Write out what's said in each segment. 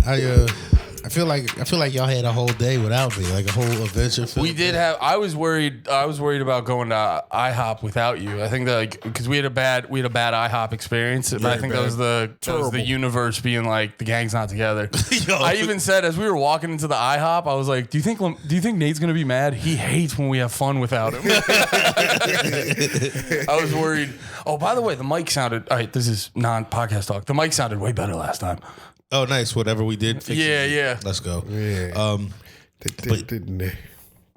I feel like y'all had a whole day without me, like a whole adventure film. We did have. I was worried about going to IHOP without you. I think that because we had a bad IHOP experience. But I think that was the universe being like the gang's not together. I even said as we were walking into the IHOP, I was like, "Do you think Nate's gonna be mad? He hates when we have fun without him." I was worried. Oh, by the way, the mic sounded. All right, this is non-podcast talk. The mic sounded way better last time. Oh, nice. Whatever we did. Yeah. Let's go. Yeah. Didn't they?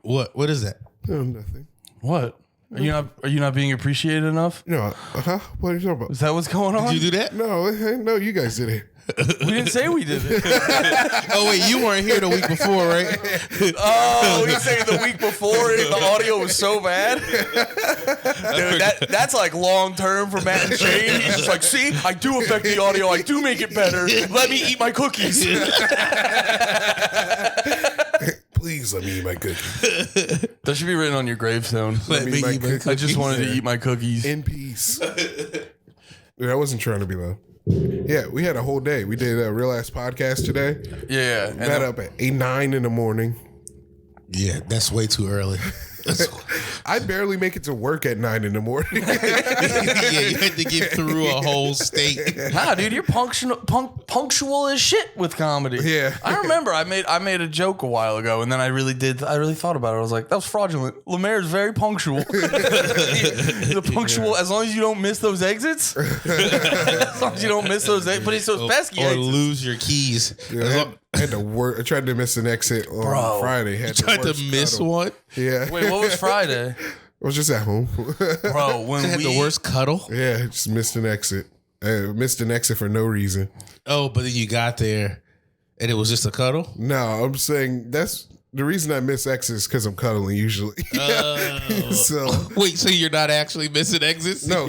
What is that? No, nothing. What? Are you not being appreciated enough? No. What are you talking about? Is that what's going on? Did you do that? No, you guys did it. We didn't say we did it. Oh wait, you weren't here the week before, right? Oh, he's saying the week before the audio was so bad. Dude, that's like long term for Matt and Shane. He's just like, see, I do affect the audio. I do make it better. Let me eat my cookies. Please let me eat my cookies. That should be written on your gravestone. Let me eat my cookies. I just wanted to eat my cookies. In peace. Dude, I wasn't trying to be loud. Yeah, we had a whole day. We did a real ass podcast today. Yeah. Got up at 9 in the morning. Yeah, that's way too early. I barely make it to work at 9 in the morning. Yeah, you had to get through a whole state. Nah, dude, you're punctual as shit with comedy. Yeah. I remember I made a joke a while ago, and then I really thought about it. I was like, that was fraudulent. LeMaire is very punctual. He's a punctual, as long as you don't miss those exits. As long as you don't miss those exits. But it's those pesky Or exits. lose your keys. Yeah, I had to work. I tried to miss an exit on Friday. Tried to miss one? Yeah. Wait, what was Friday? I was just at home. Bro, when Had the worst cuddle? Yeah, just missed an exit. Missed an exit for no reason. Oh, but then you got there and it was just a cuddle? No, I'm saying that's the reason I miss exits because I'm cuddling usually. So wait, so you're not actually missing exits? No,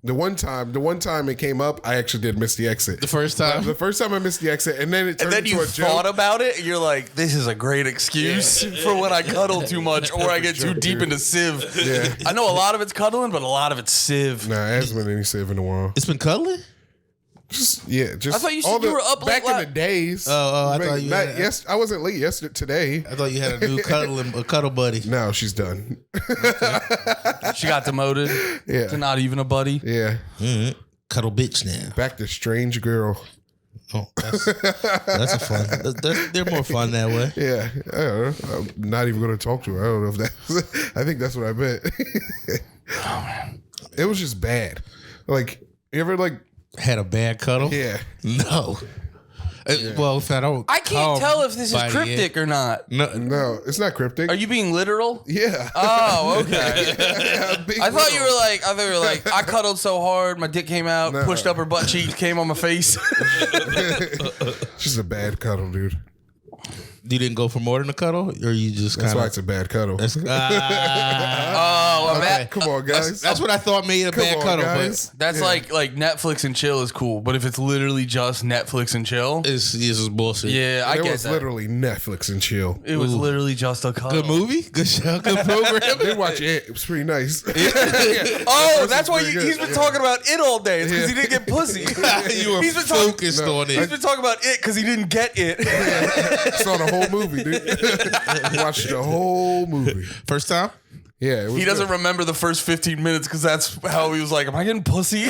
the one time it came up, I actually did miss the exit. The first time? The first time I missed the exit, and then it turned into a joke. You thought about it, and you're like, this is a great excuse for when I cuddle too much or I get too deep into Civ. Yeah. I know a lot of it's cuddling, but a lot of it's Civ. Nah, it hasn't been any Civ in a while. It's been cuddling? Just I thought you said you were up late back in the days. I thought you had, yes, I wasn't late today. I thought you had a new cuddle buddy. No, she's done. She got demoted to not even a buddy. Yeah. Mm-hmm. Cuddle bitch now. Back to strange girl. Oh, that's a fun. They're more fun that way. Yeah. I don't know. I'm not even going to talk to her. I don't know if that. I think that's what I meant. Oh man, it was just bad. Like you ever like had a bad cuddle? Yeah. No. Yeah. Well, if I can't tell if this is cryptic or not. No, it's not cryptic. Are you being literal? Yeah. Oh, okay. I thought you were like, I cuddled so hard, my dick came out, pushed up her butt cheek, came on my face. Just a bad cuddle, dude. You didn't go for more than a cuddle, or you just That's why it's a bad cuddle. Okay. Come on, guys. That's what I thought made a bad cuddle. Guys. But that's like Netflix and chill is cool, but if it's literally just Netflix and chill, it's just bullshit. Yeah, I get that. It was literally Netflix and chill. It was literally just a cuddle. Good movie, good show, good program. I did watch it. It was pretty nice. Oh, that's why he's been talking about it all day. It's because he didn't get pussy. You were focused on it. He's been talking about it because he didn't get it. Saw the whole movie, dude. Watched the whole movie. First time? Yeah. He doesn't remember the first 15 minutes because that's how he was like, am I getting pussy?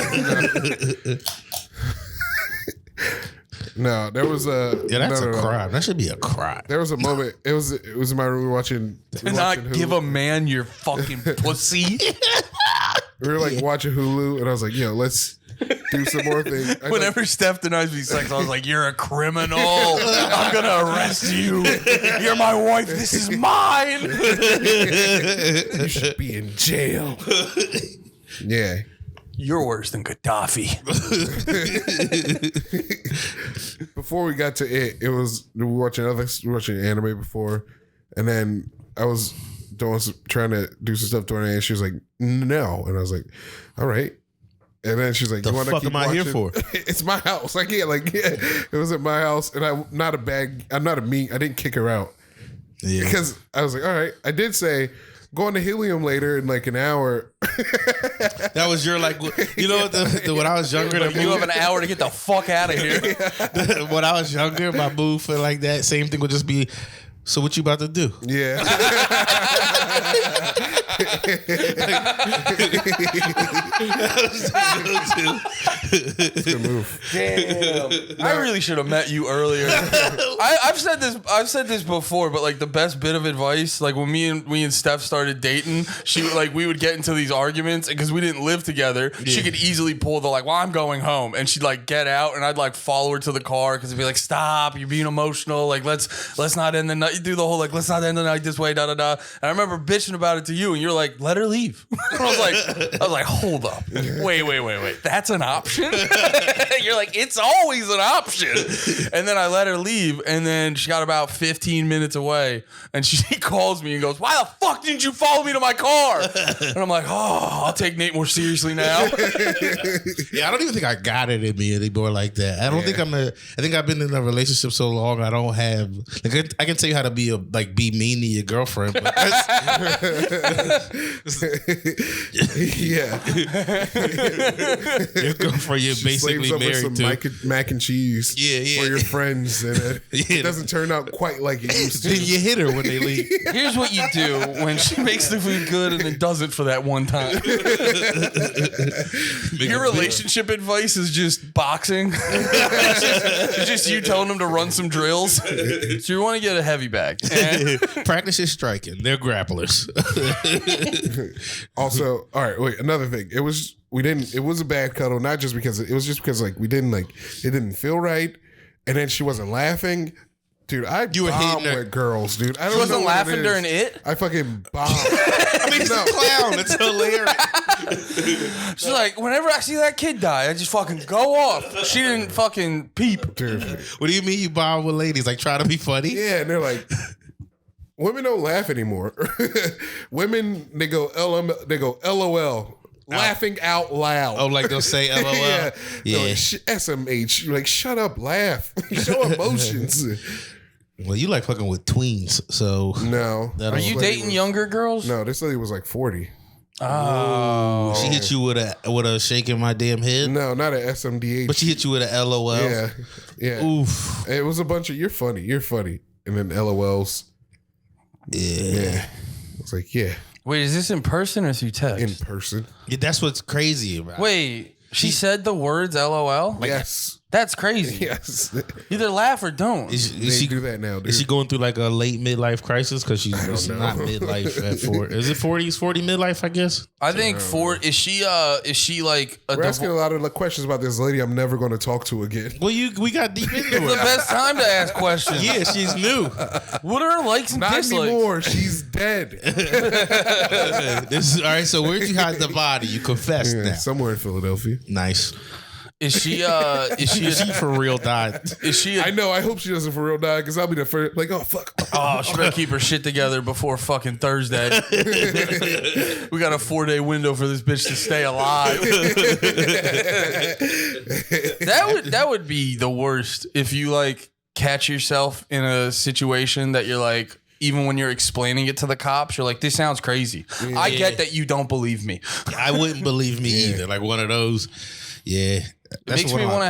No, there was a... Yeah, that's a crime. That should be a crime. There was a moment. It was in my room. We were watching... Not give a man your fucking pussy. We were like watching Hulu, and I was like, yo, let's do some more things. Whenever Steph denies me sex, I was like, you're a criminal. I'm going to arrest you. You're my wife. This is mine. You should be in jail. Yeah. You're worse than Gaddafi. Before we got to we were watching anime before, and then I was trying to do some stuff during it, and she was like, no. And I was like, all right. And then she's like, the fuck am I here for? It's my house. Like, yeah, it was at my house, and I'm not a mean, I didn't kick her out. Yeah. Because I was like, all right. I did say going to Helium later in like an hour. That was your like, you know what? When I was younger, You have an hour to get the fuck out of here. When I was younger, my move for like that same thing would just be, so what you about to do? Yeah. Good move. Damn. I really should have met you earlier. I've said this before, but like the best bit of advice, like when me and Steph started dating, we would get into these arguments, and because we didn't live together, she could easily pull the like, well, I'm going home, and she'd like get out, and I'd like follow her to the car because it'd be like, stop, you're being emotional, like let's not end the night. You do the whole like, let's not end the night this way, da da da. And I remember bitching about it to you, and you're like, let her leave. I was like, hold up, wait, that's an option? You're like, it's always an option. And then I let her leave, and then she got about 15 minutes away, and she calls me and goes, why the fuck didn't you follow me to my car? And I'm like, oh, I'll take Nate more seriously now. Yeah, I don't even think I got it in me anymore like that. I don't think I think I've been in a relationship so long, I don't have, like, I can tell you how to be mean to your girlfriend, but Yeah. your girlfriend you're basically married to. Mac and cheese for your friends, and it doesn't turn out quite like it used to. Then you hit her when they leave. Here's what you do when she makes the food good and then doesn't for that one time. Your relationship advice is just boxing. It's just you telling them to run some drills. So you want to get a heavy bag. Practice your striking. They're grapplers. Also, all right, wait, another thing. It was a bad cuddle, not just because it was just because like we didn't like it didn't feel right, and then she wasn't laughing. Dude, you were hitting with girls, dude. I don't She wasn't know what laughing it is. during it? I fucking bombed. I mean, it's a clown. It's hilarious. She's like, whenever I see that kid die, I just fucking go off. She didn't fucking peep. Dude. What do you mean you bomb with ladies? Like, try to be funny? Yeah, and they're like, women don't laugh anymore. Women, they go LOL. Laughing out loud. Oh, like they'll say LOL? Yeah. Yeah. Like, SMH. You're like, shut up, laugh. Show emotions. Well, you like fucking with tweens, so. No. Are you dating younger girls? No, this lady was like 40. Oh. She hit you with a shaking my damn head? No, not an SMDH. But she hit you with a LOL? Yeah. Yeah. Oof. It was a bunch of, you're funny. And then LOLs. Yeah. It's like, yeah. Wait, is this in person or through text? In person. Yeah, that's what's crazy about it. Wait, she said the words LOL? Yes. That's crazy. Yes. Either laugh or don't. Is They she do that now, dude. Is she going through like a late midlife crisis? Because she's not midlife at 40. Is it 40s? 40 midlife, I guess? I think is she like a We're asking a lot of questions about this lady I'm never going to talk to again. Well, we got deep into the it. best time to ask questions. Yeah, she's new. What are her likes and Not dislikes? anymore. She's dead. All right, so where'd you hide the body? You confessed now. Somewhere in Philadelphia. Nice. Is she for real died? Is she I know. I hope she doesn't for real die because I'll be the first. Like, oh, fuck. Oh, she better keep her shit together before fucking Thursday. We got a 4-day window for this bitch to stay alive. That would be the worst if you like catch yourself in a situation that you're like, even when you're explaining it to the cops, you're like, this sounds crazy. Yeah. I get that you don't believe me. I wouldn't believe me either. Like one of those. Yeah. It makes me want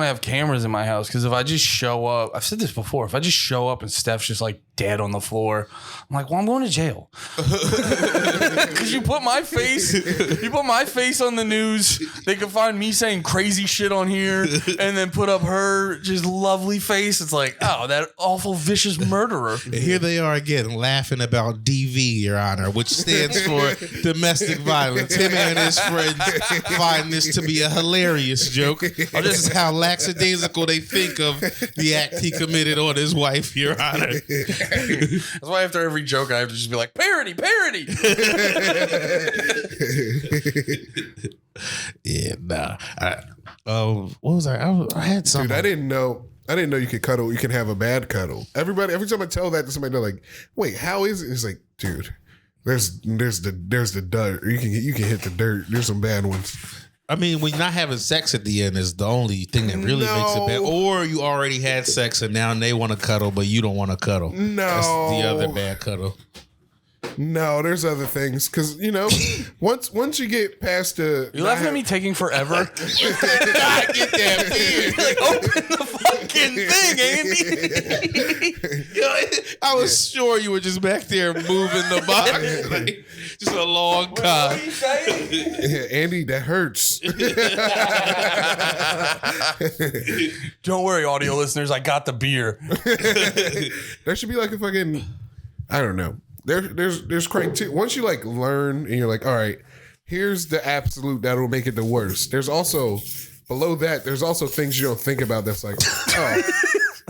to have cameras in my house because if I just show up, I've said this before. If I just show up and Steph's just like dead on the floor, I'm like, well, I'm going to jail because you put my face on the news. They can find me saying crazy shit on here and then put up her just lovely face. It's like, oh, that awful vicious murderer. And here they are again laughing about DV, Your Honor, which stands for domestic violence. Him and his friends find this to be a hilarious joke. This is how lackadaisical they think of the act he committed on his wife, Your Honor. That's why after every joke, I have to just be like, parody. Yeah, nah. What was I had something. Dude, I didn't know you could cuddle. You can have a bad cuddle. Every time I tell that to somebody, they're like, wait, how is it? It's like, dude, there's the dirt. You can hit the dirt. There's some bad ones. I mean, when you're not having sex at the end is the only thing that really makes it bad. Or you already had sex and now they want to cuddle, but you don't want to cuddle. No. That's the other bad cuddle. No, there's other things because once you get past the. You laughing at me taking forever? I get that beer. Like, open the fucking thing, Andy. I was sure you were just back there moving the box, like, just a long con. What are you saying? Yeah, Andy, that hurts. Don't worry, audio listeners. I got the beer. There should be like a fucking. I don't know. There's criteria. Once you like learn and you're like, all right, here's the absolute that will make it the worst. There's also below that. There's also things you don't think about. That's like, oh,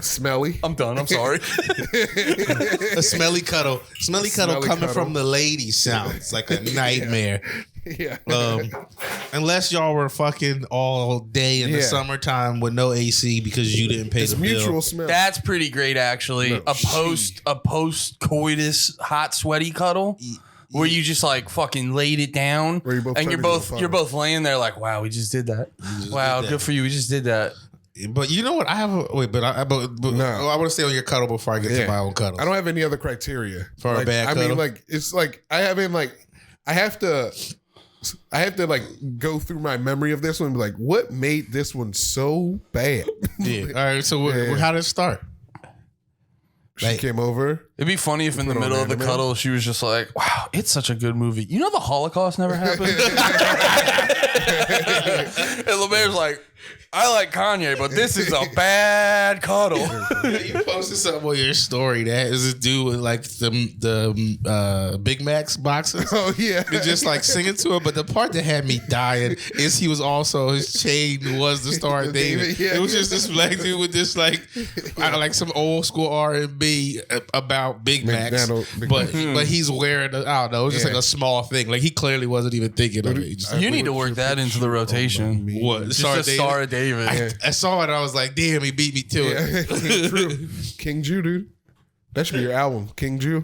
smelly. I'm done. I'm sorry. A smelly cuddle. Smelly cuddle coming cuddle. from the lady sounds like a nightmare. Yeah. Unless y'all were fucking all day in the summertime with no AC because you didn't pay It's the mutual bill. smell. That's pretty great, actually. No, a post coitus hot sweaty cuddle. Where you just like fucking laid it down, Where you both and turn you're into a both funnel. you're both laying there like, wow, we just did that. Wow, good for you. We just did that. But you know what? I have a wait, but I want to stay on your cuddle before I get to my own cuddle. I don't have any other criteria For a like, bad I cuddle? mean, like it's like I haven't like I have to like go through my memory of this one and be like, what made this one so bad? Yeah. All right. So how did it start? She came over. It'd be funny if in the put on middle of the anime? cuddle she was just like, wow, it's such a good movie. You know the Holocaust never happened? And LeMaire's like, I like Kanye, but this is a bad cuddle. You posted something on your story that is to do with like the Big Macs boxes. Oh yeah. And just like singing to it, but the part that had me dying is he was also his chain was the Star of David. Yeah, it was just this black dude with this like some old school R&B about Big Macs, but he's wearing I don't know, it was just like a small thing. Like he clearly wasn't even thinking of it. He just, You need to work that into the rotation. what? Just a Star of David. I saw it and I was like, damn, he beat me to it. True. King Jew, dude. That should be your album, King Jew.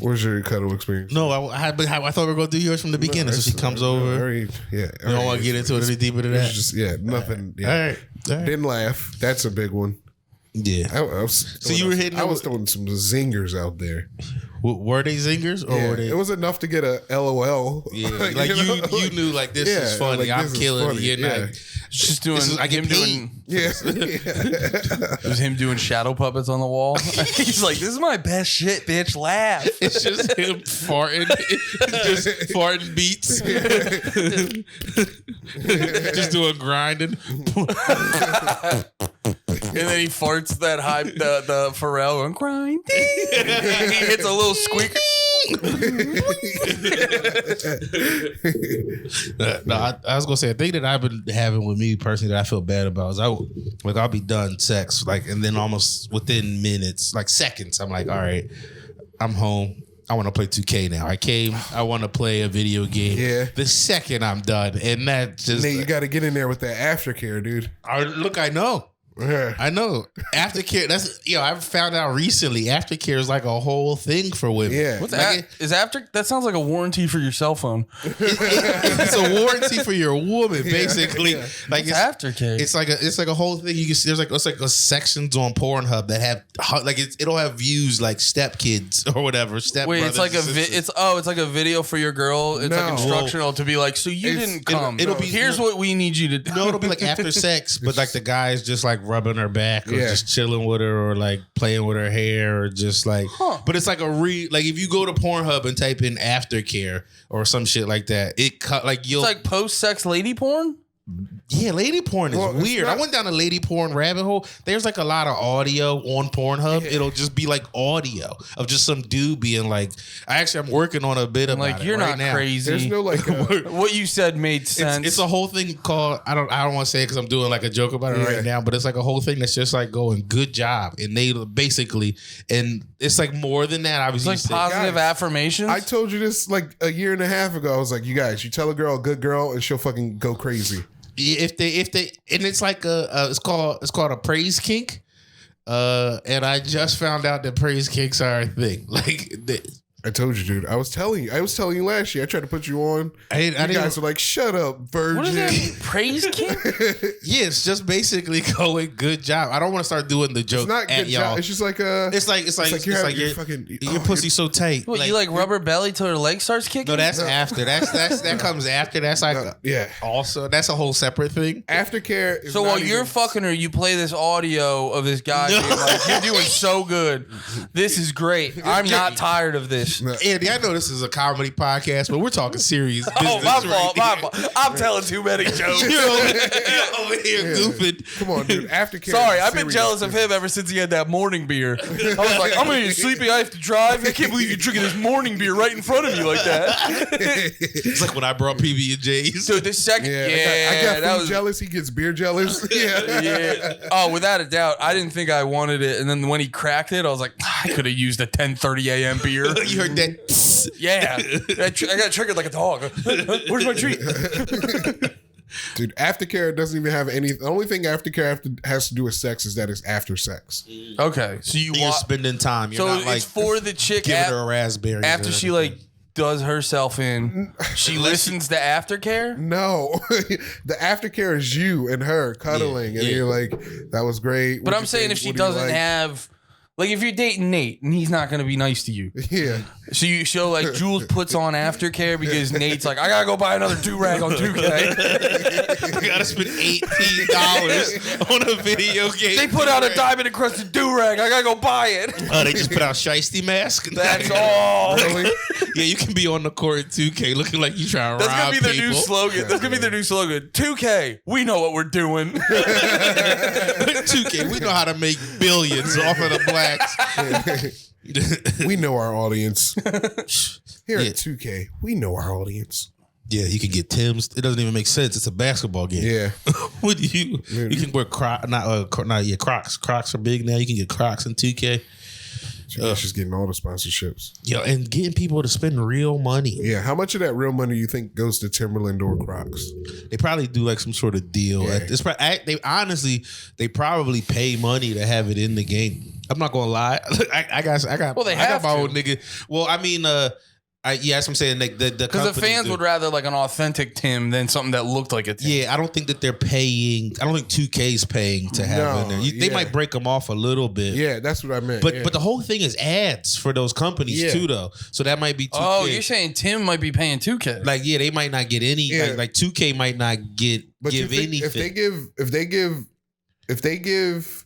What's your cuddle experience? No, I thought we were going to do yours from the beginning. So she comes over. Yeah. You don't want to get into it any deeper than that. Just nothing. Yeah. All right. Didn't laugh. That's a big one. Yeah. So you were hitting I it was with- throwing some zingers out there. Were they zingers or Yeah, were they? it was enough to get a LOL. Yeah, like you knew like this is funny. like, I'm this is killing funny, it. You're yeah. not. Just doing I get him paid. doing Yeah. it was him doing shadow puppets on the wall. He's like, this is my best shit, bitch. Laugh. It's just him farting, just farting beats, just doing grinding. And then he farts that high the Pharrell and grinding. He hits a little squeaker. No, I was gonna say a thing that I've been having with me personally that I feel bad about is I'll be done sex and then almost within minutes, like seconds, I'm like, all right, I'm home. I want to play 2K now. I want to play a video game. Yeah. The second I'm done, and that just Nate, you got to get in there with that aftercare, dude. I know. Yeah. I know. Aftercare, I found out recently, aftercare is like a whole thing for women. Yeah. What's Like that? That sounds like a warranty for your cell phone. It's a warranty for your woman, basically. yeah. Like it's Aftercare. It's like a whole thing. You can see it's like a sections on Pornhub that have like it'll have views like stepkids or whatever. Wait, it's like it's like a video for your girl. It's No. like instructional to be like, so you didn't come. it'll be- Here's what we need you to do. No, it'll be like after sex, but like the guy's just like rubbing her back or Yeah. just chilling with her or like playing with her hair or just like. But it's like like if you go to Pornhub and type in aftercare or some shit like that, you'll It's like post-sex lady porn. Yeah, lady porn is Well, it's weird. not- I went down a lady porn rabbit hole. There's like a lot of audio on Pornhub. It'll just be like audio of just some dude being like, I'm working on a bit about Like it you're right not now. crazy. There's no like. What you said made sense. It's a whole thing called I don't want to say it because I'm doing like a joke about it right now, but it's like a whole thing that's just like going good job, and they basically, and it's like more than that. It's Obviously, like positive affirmations. I told you this like a year and a half ago. I was like, you guys, you tell a girl a good girl and she'll fucking go crazy. if they and it's like it's called a praise kink, and I just found out that praise kinks are a thing. Like I told you, dude. I was telling you last year. I tried to put you on. You guys were like, "Shut up, virgin." What is that? Praise King? Yeah, it's just basically going good job. I don't want to start doing the joke It's not at good y'all. job. It's just like your pussy so tight. What, like, you like rubber belly till her leg starts kicking? No, that's after. That comes after. That's like also that's a whole separate thing. Aftercare. Is so while you're fucking her, you play this audio of this guy being like, "You're doing so good. This is great. I'm not tired of this." Andy, I know this is a comedy podcast, but we're talking serious business. Oh, my fault. I'm telling too many jokes. You're over here goofing. Come on, dude. Aftercare. Sorry, I've been jealous of him ever since he had that morning beer. I was like, I'm gonna get sleepy. I have to drive. I can't believe you're drinking this morning beer right in front of me like that. It's like when I brought PB&J's. Dude, the second, I got food jealous. He gets beer jealous. Yeah. Oh, without a doubt. I didn't think I wanted it, and then when he cracked it, I was like, I could have used a 10:30 a.m. beer. You heard that? Yeah, I got triggered like a dog. Where's my treat? Dude, aftercare doesn't even have any. The only thing aftercare has to do with sex is that it's after sex. Okay, so you're spending time. You're so not like it's for the chick giving her a raspberry after she like does herself in. She listens to aftercare. No, the aftercare is you and her cuddling, and you're like, "That was great." But I'm saying if she doesn't have. Like if you're dating Nate and he's not gonna be nice to you, So she'll like Jules puts on aftercare because Nate's like, I gotta go buy another do-rag on 2K. I gotta spend $18 on a video game. They put out a diamond encrusted do-rag. I gotta go buy it. Oh, they just put out Shiesty Mask. That's all. Really? Yeah, you can be on the court in 2K looking like you trying to rob people. That's gonna be their new slogan. That's gonna be their new slogan. 2K, we know what we're doing. 2K, we know how to make billions off of the blacks. We know our audience. Here at 2K, we know our audience. Yeah, you can get Tim's. It doesn't even make sense. It's a basketball game. Yeah. What do you can wear Crocs. Crocs are big now. You can get Crocs in 2K. She's getting all the sponsorships. Yo, and getting people to spend real money. Yeah, how much of that real money you think goes to Timberland or Crocs? They probably do like some sort of deal. Yeah. They probably pay money to have it in the game. I'm not gonna lie. I got my old nigga. Well, I mean, that's what I'm saying. Like because the fans would rather like an authentic Tim than something that looked like a Tim. Yeah, I don't think that they're paying. I don't think 2K's paying to have in there. They might break them off a little bit. Yeah, that's what I meant. But the whole thing is ads for those companies too, though. So that might be 2K. Oh, you're saying Tim might be paying 2K? Like, yeah, they might not get any. Yeah. Like 2K might not give anything. If they give.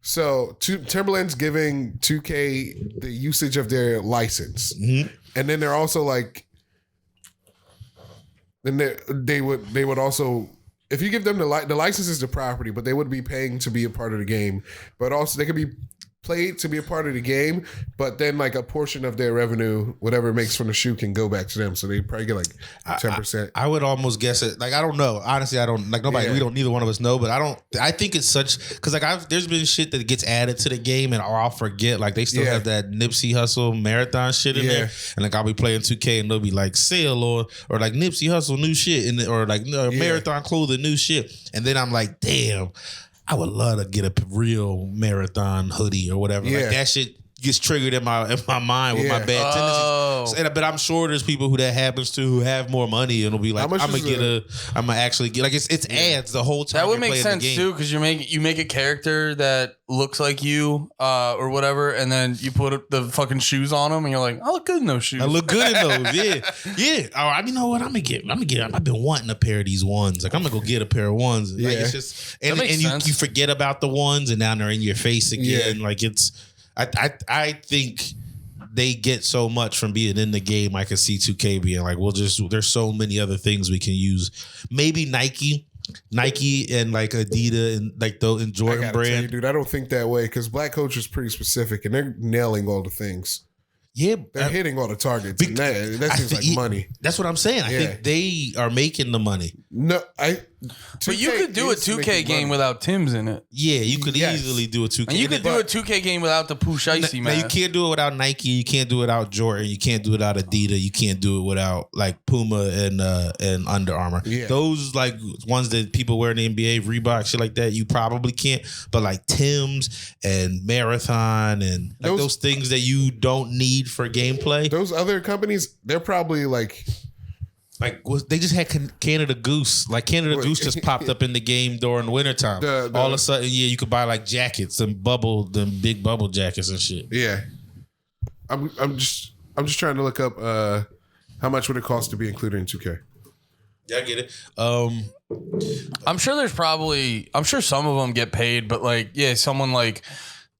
So Timberland's giving 2K the usage of their license, and then they're also like, then they would also, if you give them the license is the property, but they would be paying to be a part of the game, but also they could be played to be a part of the game, but then like a portion of their revenue, whatever it makes from the shoe, can go back to them. So they probably get like 10%. I would almost guess it. Like, I don't know. Honestly, I don't like nobody. We don't. Neither one of us know. But I think it's such because like there's been shit that gets added to the game and I'll forget. Like they still have that Nipsey Hussle marathon shit in there, and like I'll be playing 2K and they'll be like sale or like Nipsey Hussle new shit or like marathon clothing new shit, and then I'm like, damn. I would love to get a real marathon hoodie or whatever. Yeah. Like that shit gets triggered in my mind with my bad tendencies. But I'm sure there's people who that happens to who have more money and will be like, I'm gonna actually get like it's ads the whole time. That would make sense too because you make a character that looks like you or whatever, and then you put the fucking shoes on them, and you're like, I look good in those shoes. I look good in those, yeah. All right, you know what? I'm gonna get. I've been wanting a pair of these ones. Like I'm gonna go get a pair of ones. Like, it's just and you forget about the ones, and now they're in your face again. Like it's. I think they get so much from being in the game. I can see 2K being like, there's so many other things we can use. Maybe Nike and like Adidas and like the Jordan brand. Tell you, dude, I don't think that way because Black Culture is pretty specific and they're nailing all the things. Yeah, they're hitting all the targets. That seems like money. That's what I'm saying. I think they are making the money. No, But you could do a 2K game without Tim's in it. Yeah, you could easily do a 2K. And you could do a 2K game without the Pooh Icy, man. You can't do it without Nike. You can't do it without Jordan. You can't do it without Adidas. You can't do it without like Puma and Under Armour. Yeah. Those like ones that people wear in the NBA, Reebok, shit like that, you probably can't. But like Tim's and Marathon and like those things that you don't need for gameplay. Those other companies, they're probably like they just had Canada Goose. Like Canada Goose just popped up in the game during the wintertime. All of a sudden, you could buy like jackets and big bubble jackets and shit. Yeah. I'm just trying to look up how much would it cost to be included in 2K. Yeah, I get it. I'm sure some of them get paid, but like, yeah, someone like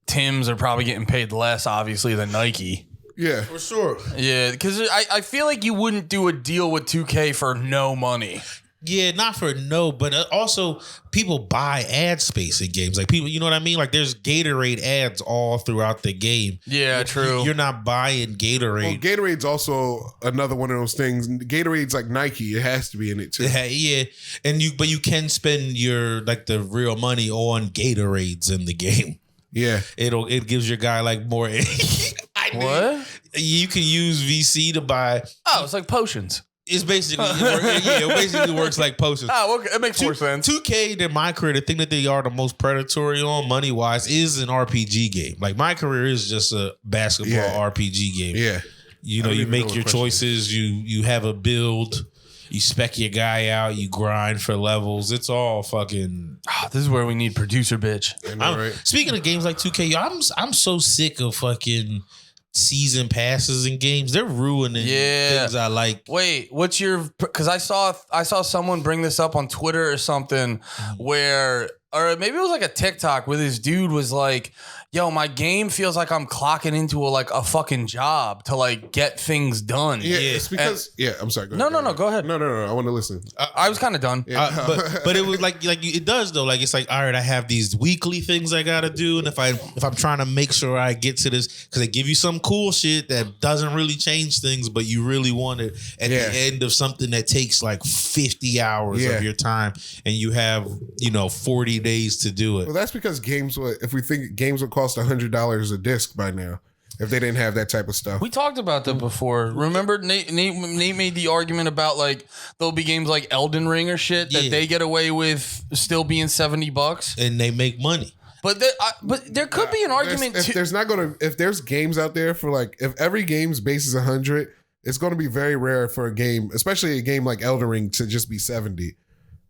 Tim's are probably getting paid less, obviously, than Nike. Yeah, for sure. Yeah, because I feel like you wouldn't do a deal with 2K for no money. Yeah, not for no, but also people buy ad space in games. Like people, you know what I mean? Like there's Gatorade ads all throughout the game. Yeah, true. You're not buying Gatorade. Well, Gatorade's also another one of those things. Gatorade's like Nike. It has to be in it too. Yeah, but you can spend your like the real money on Gatorades in the game. Yeah, it gives your guy like more. What? You can use VC to buy. Oh, it's like potions. It's basically it basically works like potions. Oh, okay. It makes more sense. 2K, in my career, the thing that they are the most predatory on money wise is an RPG game. Like my career is just a basketball RPG game. Yeah, you make your choices. You have a build. You spec your guy out. You grind for levels. It's all fucking. This is where we need producer bitch. I know, right? Speaking of games like 2K, I'm so sick of fucking season passes in games. They're ruining things I like. Wait, what's your? Because I saw someone bring this up on Twitter or something, where, or maybe it was like a TikTok where this dude was like, "Yo, my game feels like I'm clocking into a fucking job to like get things done." Yeah, it's because I'm sorry. Go No, ahead. go ahead. No. I want to listen. I was kind of done. But it was like it does though. Like it's like, all right, I have these weekly things I gotta do, and if I'm trying to make sure I get to this, because they give you some cool shit that doesn't really change things, but you really want it at the end of something that takes like 50 hours of your time, and you have 40 days to do it. Well, that's because if we think games would cost $100 a disc by now, if they didn't have that type of stuff. We talked about that before. Remember, Nate made the argument about like there'll be games like Elden Ring or shit that they get away with still being $70, and they make money. But there could be an argument if there's games out there for like, if every game's base is 100, it's going to be very rare for a game, especially a game like Elden Ring, to just be 70.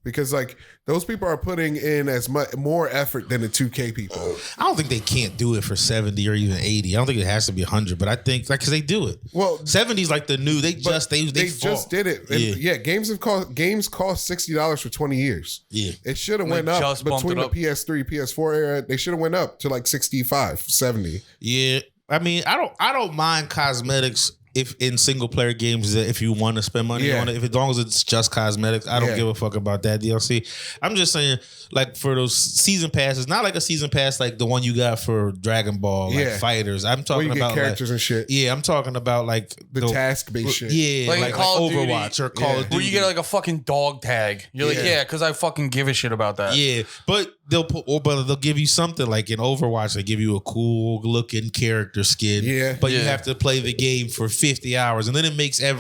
Because like those people are putting in as much more effort than the 2K people. I don't think they can't do it for 70 or even 80. I don't think it has to be 100, but I think like because they do it. Well, 70 is like the new. They just did it. And, games cost $60 for 20 years. Yeah, it should have went up between the PS3, PS4 era. They should have went up to like 65, 70. Yeah, I mean, I don't mind cosmetics. If in single player games, if you want to spend money on it, as long as it's just cosmetics, I don't give a fuck about that DLC. I'm just saying, like for those season passes, not like a season pass like the one you got for Dragon Ball, like Fighters. I'm talking about characters and shit. Yeah, I'm talking about like the task based shit. Yeah, like Overwatch or Call of Duty, where you get like a fucking dog tag. You're like, because I fucking give a shit about that. Yeah, but they'll give you something like in Overwatch. They give you a cool looking character skin. Yeah, but you have to play the game for 50 hours, and then it makes it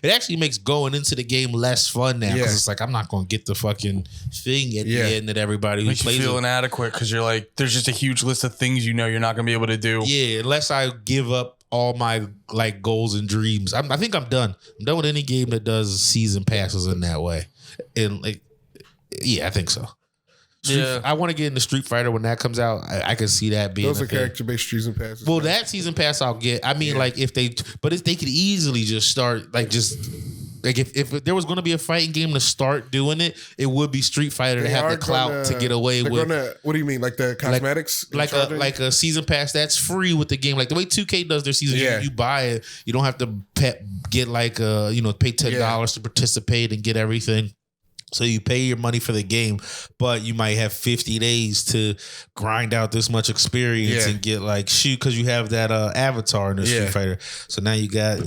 actually makes going into the game less fun now because it's like I'm not going to get the fucking thing at the end that everybody who plays you feel inadequate because you're like there's just a huge list of things you're not going to be able to do. Yeah, unless I give up all my like goals and dreams. I think I'm done. I'm done with any game that season passes in that way. And like, I think so. I want to get into Street Fighter when that comes out. I can see that being those are character-based season passes. Well, that season pass I'll get. I mean, like if they could easily just start like if there was going to be a fighting game to start doing it, it would be Street Fighter to have the clout to get away with. What do you mean, like the cosmetics? Like a season pass that's free with the game, like the way 2K does their season. You buy it, you don't have to get like pay $10 to participate and get everything. So you pay your money for the game, but you might have 50 days to grind out this much experience and get like because you have that avatar in the Street Fighter. So now you got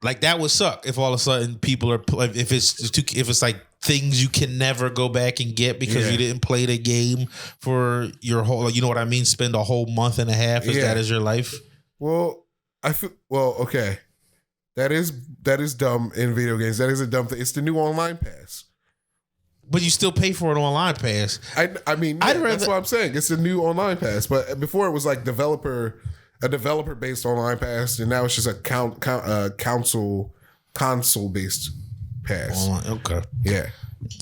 Like that would suck if all of a sudden people are if it's like things you can never go back and get because you didn't play the game for your whole. You know what I mean? Spend a whole month and a half. Is that as your life? Well, okay. That is dumb in video games. That is a dumb thing. It's the new online pass. But you still pay for an online pass. I mean, that's what I'm saying. It's a new online pass. But before it was like developer based online pass, and now it's just a console based pass. Okay. Yeah.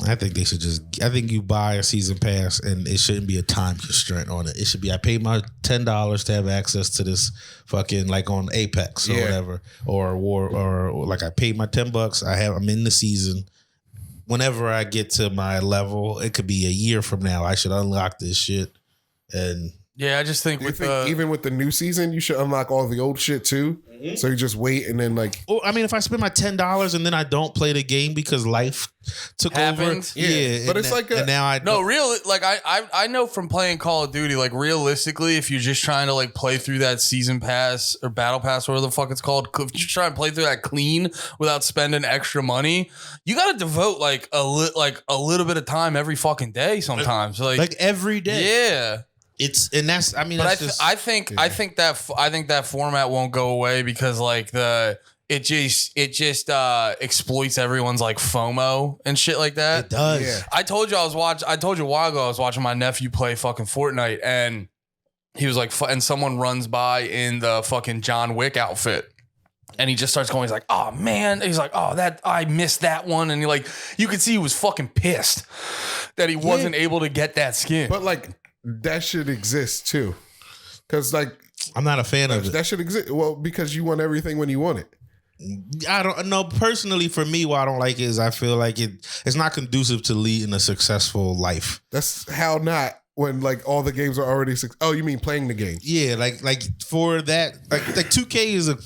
I think they should I think you buy a season pass and it shouldn't be a time constraint on it. It should be, I paid my $10 to have access to this fucking, like on Apex or whatever, or War, or like I paid my $10. I'm in the season. Whenever I get to my level, it could be a year from now, I should unlock this shit. And yeah, I just think even with the new season, you should unlock all the old shit too. Mm-hmm. So you just wait and then like. Oh, I mean, if I spend my $10 and then I don't play the game because life took over, but it's like I know from playing Call of Duty, like realistically, if you're just trying to like play through that season pass or battle pass, whatever the fuck it's called, if you try and play through that clean without spending extra money, you got to devote like a little bit of time every fucking day. Sometimes, like every day, yeah. I think that format won't go away because like it just exploits everyone's like FOMO and shit like that. It does. Yeah. I told you a while ago I was watching my nephew play fucking Fortnite and he was like, and someone runs by in the fucking John Wick outfit. And he just starts going, he's like, oh man. He's like, oh, that I missed that one. And you could see he was fucking pissed that he wasn't able to get that skin. But like, that should exist too, because like I'm not a fan of it. That should exist. Well, because you want everything when you want it. I don't know. Personally, for me, why I don't like it is I feel like it's not conducive to leading a successful life. That's how not when like all the games are already. Oh, you mean playing the game? Yeah, like for that, like 2K is a.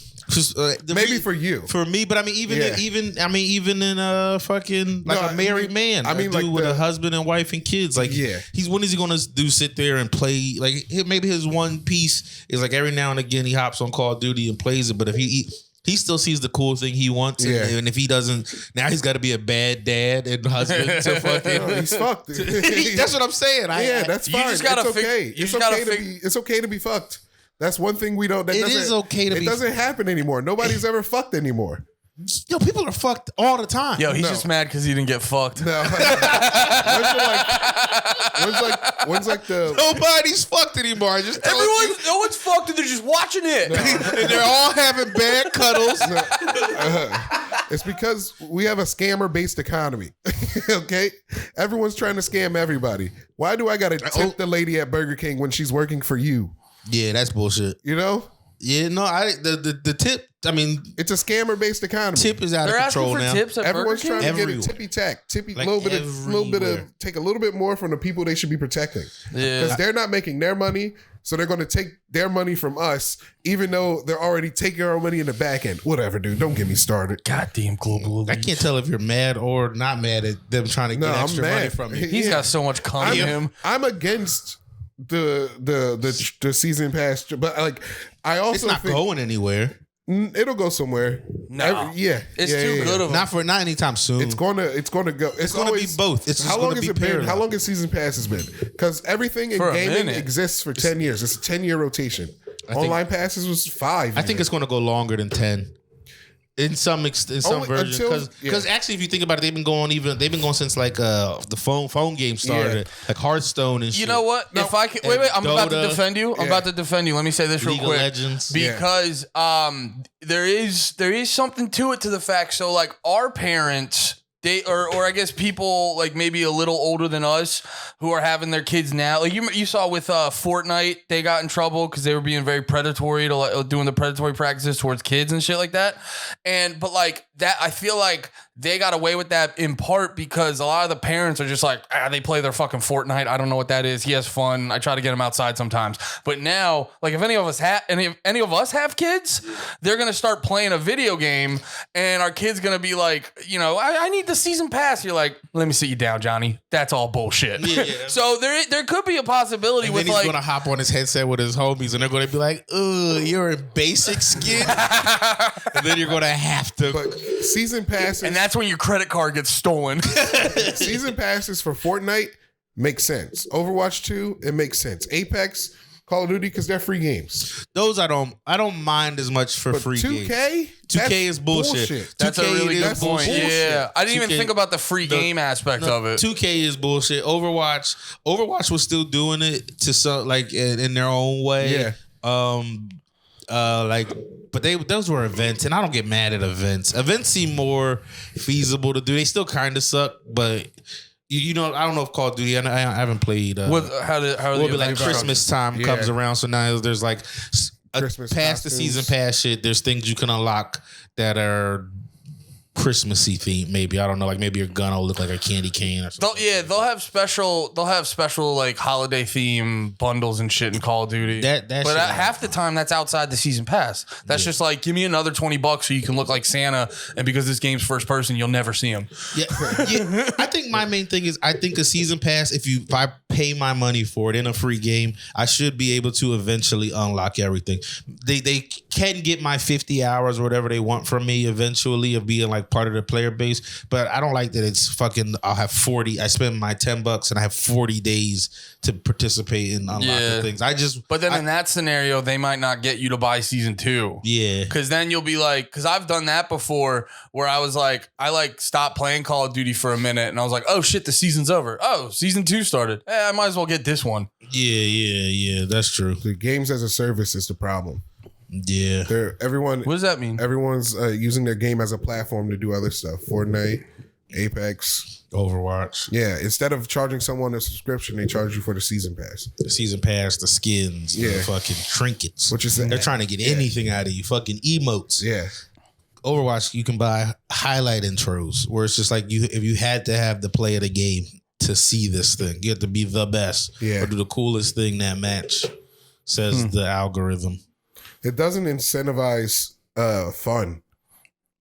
Maybe for you, for me, but I mean, even in fucking like a married man, I mean, dude with a husband and wife and kids, like when is he gonna sit there and play? Like maybe his one piece is like every now and again he hops on Call of Duty and plays it, but if he still sees the cool thing he wants, and if he doesn't, now he's got to be a bad dad and husband to fucking. He's fucked. That's what I'm saying. That's fine. It's okay. It's okay to be fucked. That's one thing we don't. It doesn't happen anymore. Nobody's ever fucked anymore. Yo, people are fucked all the time. Yo, he's just mad because he didn't get fucked. No. When's like the nobody's fucked anymore. I just no one's fucked and they're just watching it. No. And they're all having bad cuddles. No. It's because we have a scammer based economy. Okay, everyone's trying to scam everybody. Why do I gotta tip the lady at Burger King when she's working for you? Yeah, that's bullshit. You know? Yeah, no, the tip. I mean, it's a scammer based economy. Tip is out of control now. Everyone's trying to get a tippy tack, little bit of take a little bit more from the people they should be protecting. Yeah, because they're not making their money, so they're going to take their money from us, even though they're already taking our money in the back end. Whatever, dude. Don't get me started. Goddamn global elite. I can't tell if you're mad or not mad at them trying to get extra money from you. He's got so much cum in him. I'm against the season pass, but like I also it's not going anywhere. It'll go somewhere. No, it's too good of not anytime soon. It's gonna go. It's gonna be both. It's how long has it been? How long has season pass has been? Because everything in gaming exists for 10 years. It's a 10-year rotation. Online passes was 5. I think it's gonna go longer than 10. In some versions, because actually, if you think about it, they've been going since like the phone game started, like Hearthstone and shit. You know what? If I can, wait, I'm about to defend you. I'm about to defend you. Let me say this real quick, Legends. Because there is something to it, to the fact. So like our parents. Or I guess people like maybe a little older than us who are having their kids now. Like you saw with Fortnite, they got in trouble because they were being very predatory doing the predatory practices towards kids and shit like that. But like that, I feel like they got away with that in part because a lot of the parents are just like, they play their fucking Fortnite. I don't know what that is. He has fun. I try to get him outside sometimes. But now, like if any of us have kids, they're going to start playing a video game and our kid's going to be like, I need the season pass. You're like, let me sit you down, Johnny. That's all bullshit. Yeah. So there could be a possibility and with then he's going to hop on his headset with his homies and they're going to be like, you're in basic skin. And then you're going to have to. But season passes. And that's when your credit card gets stolen. Season passes for Fortnite makes sense. Overwatch 2, it makes sense. Apex, Call of Duty, because they're free games. Those I don't mind as much for free 2K? games. 2K is bullshit. That's a really good point. Bullshit. Yeah, I didn't even think about the free game aspect of it. 2K is bullshit. Overwatch was still doing it to some like in their own way. Yeah. But those were events, and I don't get mad at events. Events seem more feasible to do. They still kind of suck, but I don't know if Call of Duty. I haven't played. How will be like Christmas time comes around, so now there's like Christmas past the season pass shit. There's things you can unlock that are Christmassy themed, maybe. I don't know, like maybe your gun will look like a candy cane or something. They'll have special like holiday theme bundles and shit in Call of Duty. But half the time that's outside the season pass. That's just like, give me another $20 so you can look like Santa, and because this game's first person, you'll never see him. Yeah. I think my main thing is I think a season pass, if I pay my money for it in a free game, I should be able to eventually unlock everything. They can get my 50 hours or whatever they want from me eventually of being like part of the player base, but I don't like that it's fucking I'll have 40. I spend my $10 and I have 40 days to participate in unlocking things. But then in that scenario, they might not get you to buy season 2. Yeah. Because then you'll be like, because I've done that before where I was like, I stopped playing Call of Duty for a minute and I was like, oh shit, the season's over. Oh, season 2 started. I might as well get this one. Yeah. That's true. The games as a service is the problem. Yeah. Everyone. What does that mean? Everyone's using their game as a platform to do other stuff. Fortnite, Apex, Overwatch. Yeah. Instead of charging someone a subscription, they charge you for the season pass. The season pass, the skins, the fucking trinkets. They're trying to get anything out of you. Fucking emotes. Yeah. Overwatch, you can buy highlight intros where it's just like if you had to have the play of the game to see this thing, you have to be the best or do the coolest thing that match, says the algorithm. It doesn't incentivize fun.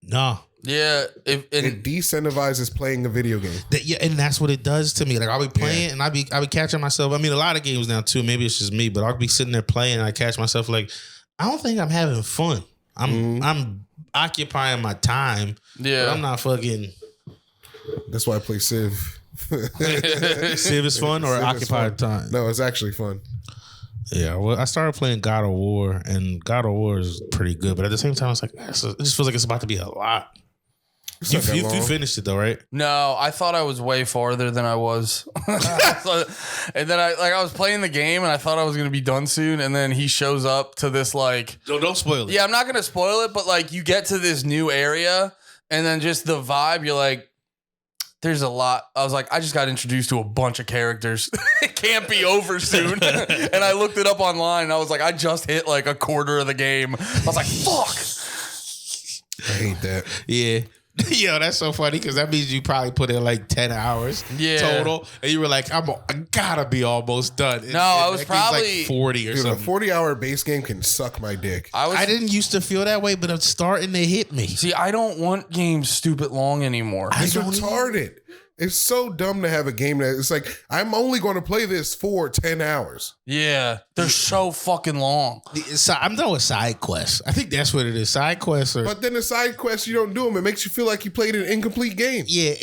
No. Yeah. It decentivizes playing a video game. And that's what it does to me. Like I'll be playing and I'll be catching myself. I mean, a lot of games now too. Maybe it's just me, but I'll be sitting there playing and I catch myself like, I don't think I'm having fun. I'm occupying my time. Yeah. But I'm not fucking. That's why I play Civ. Civ is fun or occupied time? No, it's actually fun. Yeah, well, I started playing God of War, and God of War is pretty good. But at the same time, it's like it just feels like it's about to be a lot. You finished it though, right? No, I thought I was way farther than I was. And then I was playing the game, and I thought I was going to be done soon. And then he shows up to this like. No, don't spoil it. Yeah, I'm not going to spoil it, but like you get to this new area, and then just the vibe, you're like. There's a lot. I was like, I just got introduced to a bunch of characters. It can't be over soon. And I looked it up online and I was like, I just hit like a quarter of the game. I was like, fuck. I hate that. Yeah. Yo, that's so funny because that means you probably put in like 10 hours total. And you were like, I gotta be almost done. I was probably like 40 or something. A 40-hour base game can suck my dick. I didn't used to feel that way, but it's starting to hit me. See, I don't want games stupid long anymore. It's retarded. It's so dumb to have a game that it's like, I'm only going to play this for 10 hours. Yeah, they're so fucking long. I'm done with side quests. I think that's what it is. Side quests are. But then the side quests, you don't do them. It makes you feel like you played an incomplete game. Yeah,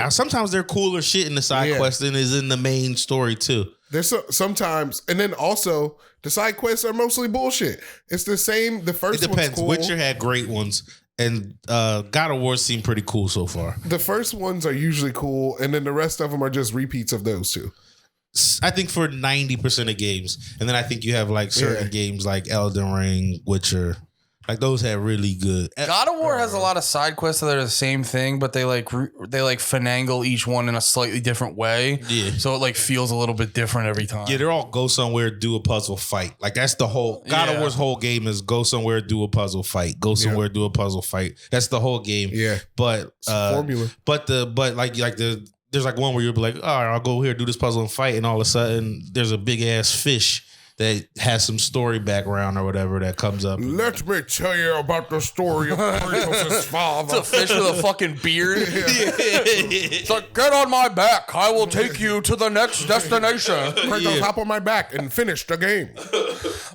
sometimes they're cooler shit in the side quest than is in the main story too. There's sometimes, and then also the side quests are mostly bullshit. It's the same. The first it depends. One's cool. Witcher had great ones. And God of War seemed pretty cool so far. The first ones are usually cool, and then the rest of them are just repeats of those two. I think for 90% of games. And then I think you have like certain games like Elden Ring, Witcher, Like those had really good. God of War has a lot of side quests that are the same thing, but they finagle each one in a slightly different way. Yeah. So it like feels a little bit different every time. Yeah, they're all go somewhere, do a puzzle, fight. Like that's the whole God of War's whole game is go somewhere, do a puzzle, fight. Go somewhere, do a puzzle, fight. That's the whole game. Yeah. But formula. There's like one where you'll be like, all right, I'll go here, do this puzzle and fight, and all of a sudden there's a big ass fish that has some story background or whatever that comes up. Let me tell you about the story of Kratos' father. It's a fish with a fucking beard. It's like, get on my back. I will take you to the next destination. Kratos, hop on my back and finish the game.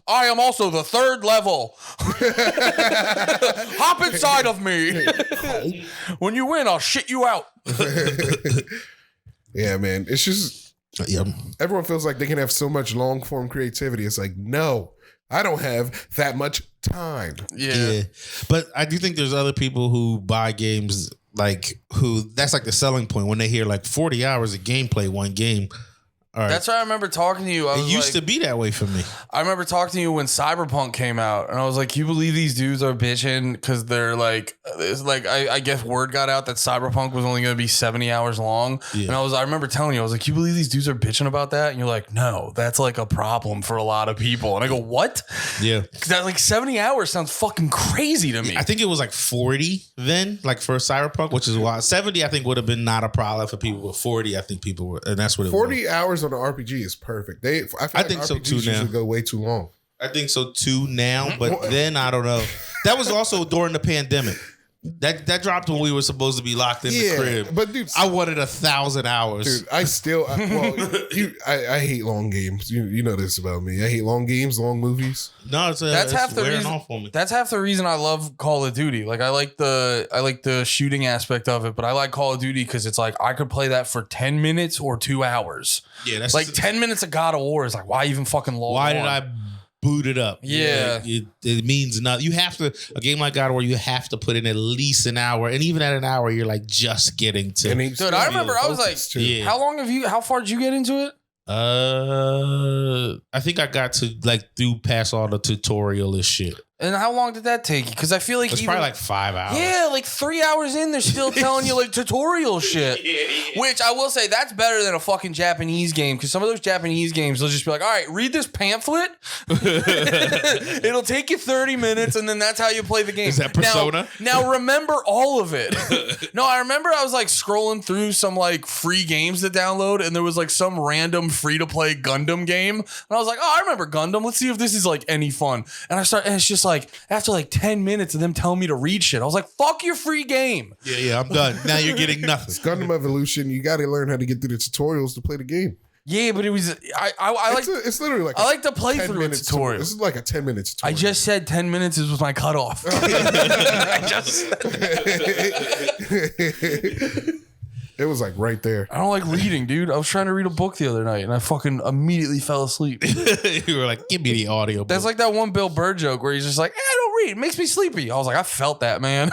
I am also the third level. Hop inside of me. When you win, I'll shit you out. Yeah, man. It's just... Everyone feels like they can have so much long form creativity. It's like, no, I don't have that much time. Yeah. But I do think there's other people who buy games that's like the selling point when they hear like 40 hours of gameplay, one game. All right. That's why I remember talking to you. It used to be that way for me. I remember talking to you when Cyberpunk came out, and I was like, "You believe these dudes are bitching because they're like, it's like I guess word got out that Cyberpunk was only going to be 70 hours long." Yeah. And I remember telling you, I was like, "You believe these dudes are bitching about that?" And you're like, "No, that's like a problem for a lot of people." And I go, "What?" Yeah, because that like 70 hours sounds fucking crazy to me. I think it was like 40 then, like for Cyberpunk, which is why 70 I think would have been not a problem for people. But 40, I think people were, and that's what it 40 was. hours on an RPG is perfect. I think RPGs so too. Now go way too long. I think so too now, but then I don't know. That was also during the pandemic. That dropped when we were supposed to be locked in the crib. But dude, I wanted 1,000 hours. Dude, I hate long games. You know this about me. I hate long games, long movies. No, that's half the reason. That's half the reason I love Call of Duty. Like I like the shooting aspect of it, but I like Call of Duty because it's like I could play that for 10 minutes or 2 hours. Yeah, that's like 10 minutes of God of War is like why even fucking log Why on? did I boot it up? Yeah, it means nothing. You have to a game like God of War. You have to put in at least an hour, and even at an hour, you're like just getting to. Dude, I remember I was like, how far did you get into it? I think I got to like do past all the tutorial and shit. And how long did that take you? Because I feel like it's probably like 5 hours. Yeah, like 3 hours in, they're still telling you like tutorial shit. Which I will say that's better than a fucking Japanese game. Because some of those Japanese games, they'll just be like, all right, read this pamphlet. It'll take you 30 minutes, and then that's how you play the game. Is that Persona? Now remember all of it. No, I remember I was like scrolling through some like free games to download, and there was like some random free-to-play Gundam game. And I was like, oh, I remember Gundam. Let's see if this is like any fun. And it's just like after like 10 minutes of them telling me to read shit, I was like, fuck your free game. Yeah, I'm done. Now you're getting nothing. It's Gundam Evolution. You got to learn how to get through the tutorials to play the game. Yeah, but it was I like it's literally like I like to play through a tutorial. This is like a 10-minute tutorial. I just said 10 minutes was my cutoff. I just It was like right there. I don't like reading, dude. I was trying to read a book the other night and I fucking immediately fell asleep. You were like, give me the audio book. That's like that one Bill Burr joke where he's just like, I don't read. It makes me sleepy. I was like, I felt that, man.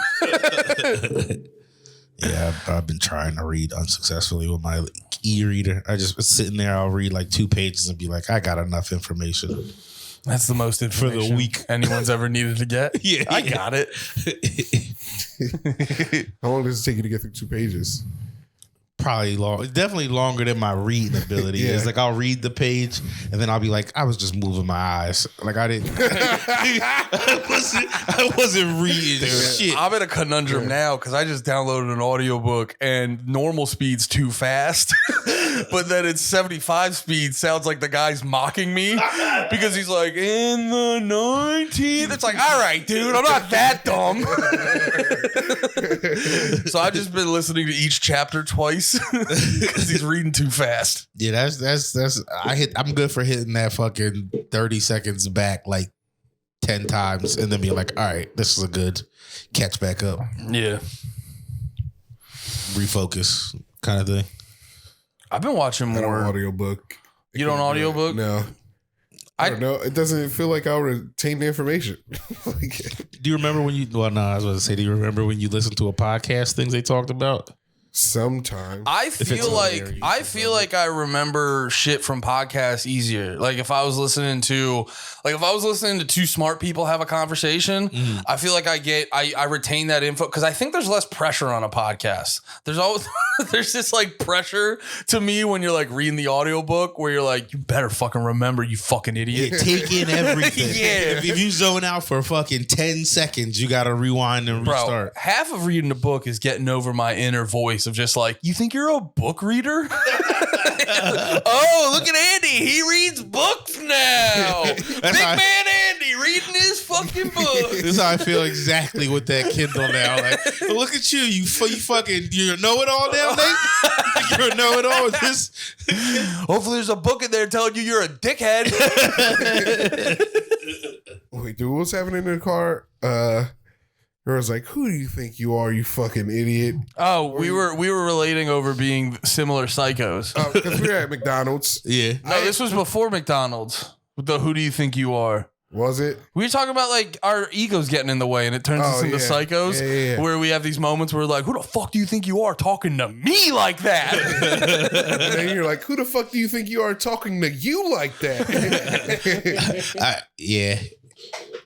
Yeah, I've been trying to read unsuccessfully with my e-reader. I just was sitting there. I'll read like 2 pages and be like, I got enough information. That's the most information for the week anyone's ever needed to get. Yeah, I got it. How long does it take you to get through 2 pages? Probably long. Definitely longer than my reading ability is. Like I'll read the page and then I'll be like, I was just moving my eyes. Like I didn't. I wasn't reading shit. I'm in a conundrum now because I just downloaded an audiobook and normal speed's too fast, but then it's 75 speed. Sounds like the guy's mocking me because he's like, in the 19th. It's like, all right, dude, I'm not that dumb. So I've just been listening to each chapter twice. Because he's reading too fast. Yeah, I'm good for hitting that fucking 30 seconds back like 10 times and then being like, all right, this is a good catch back up. Yeah. Refocus kind of thing. I've been watching more audiobook. You don't audiobook? No. I don't know. It doesn't feel like I'll retain the information. Do you remember when you I was going to say, do you remember when you listened to a podcast, things they talked about? Sometimes. I feel like I remember shit from podcasts easier. Like if I was listening to two smart people have a conversation, I feel like I retain that info because I think there's less pressure on a podcast. There's always there's this like pressure to me when you're like reading the audiobook where you're like, you better fucking remember, you fucking idiot. Yeah, take in everything. Yeah. If you zone out for fucking 10 seconds, you got to rewind and restart. Half of reading a book is getting over my inner voice of just like, you think you're a book reader? Oh, look at Andy. He reads books now. Big man Andy reading his fucking book. This is how I feel exactly with that Kindle now. Like, look at you. You fucking, you're a know-it-all now, Nate? You're a know-it-all with this. Hopefully there's a book in there telling you you're a dickhead. Wait, dude, what was happening in the car? It was like, who do you think you are, you fucking idiot? Oh, we were relating over being similar psychos. Because we were at McDonald's. Yeah. No, this was before McDonald's. With the who do you think you are? Was it? We were talking about like our egos getting in the way and it turns us into psychos where we have these moments where we're like, who the fuck do you think you are talking to me like that? And then you're like, who the fuck do you think you are talking to you like that? Yeah.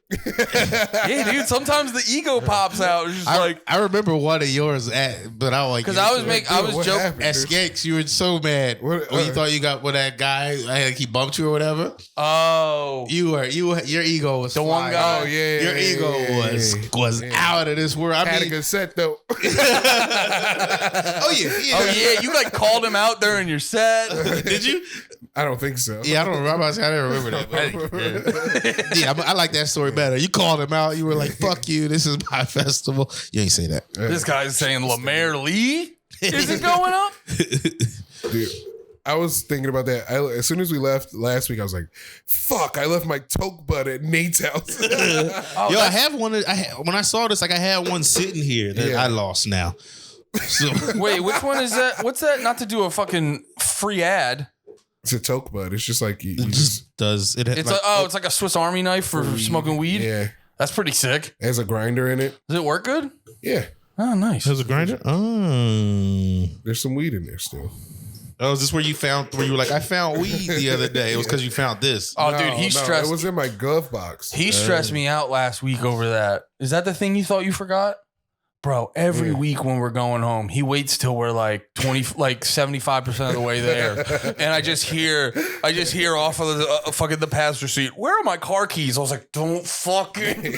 Yeah, dude. Sometimes the ego pops out. It's just I remember one of yours but I was like, because I was joking happened? at Skanks. You were so mad when you thought you got with that guy. Like he bumped you or whatever. Oh, your ego was the flying. one guy. Oh yeah, Your ego was out of this world. Had a good set though. Oh yeah. You like called him out during your set. Did you? I don't think so. Yeah, I don't remember. I don't remember that. Yeah, I like that story better. You called him out. You were like, "Fuck you. This is my festival." You ain't say that. This guy's saying LeMaire Lee. Is it going up? Dude, I was thinking about that. As soon as we left last week, I was like, "Fuck!" I left my toke butt at Nate's house. Yo, I have one. When I saw this, like I had one sitting here that I lost now. So wait, which one is that? What's that? Not to do a fucking free ad. It's a toke butt. It's just like you just does it? It's it's like a Swiss Army knife for smoking weed. Yeah, that's pretty sick. it has a grinder in it. Does it work good? Yeah. Oh, nice. There's a grinder. Oh, There's some weed in there still. oh, is this where you were like, I found weed the other day? It was because you found this. Oh, dude, he stressed. It was in my glove box. He stressed me out last week over that. Is that the thing you thought you forgot? Bro, every week when we're going home, he waits till we're like 75% of the way there. And I just hear off of the fucking the passenger seat, where are my car keys? I was like, don't fucking.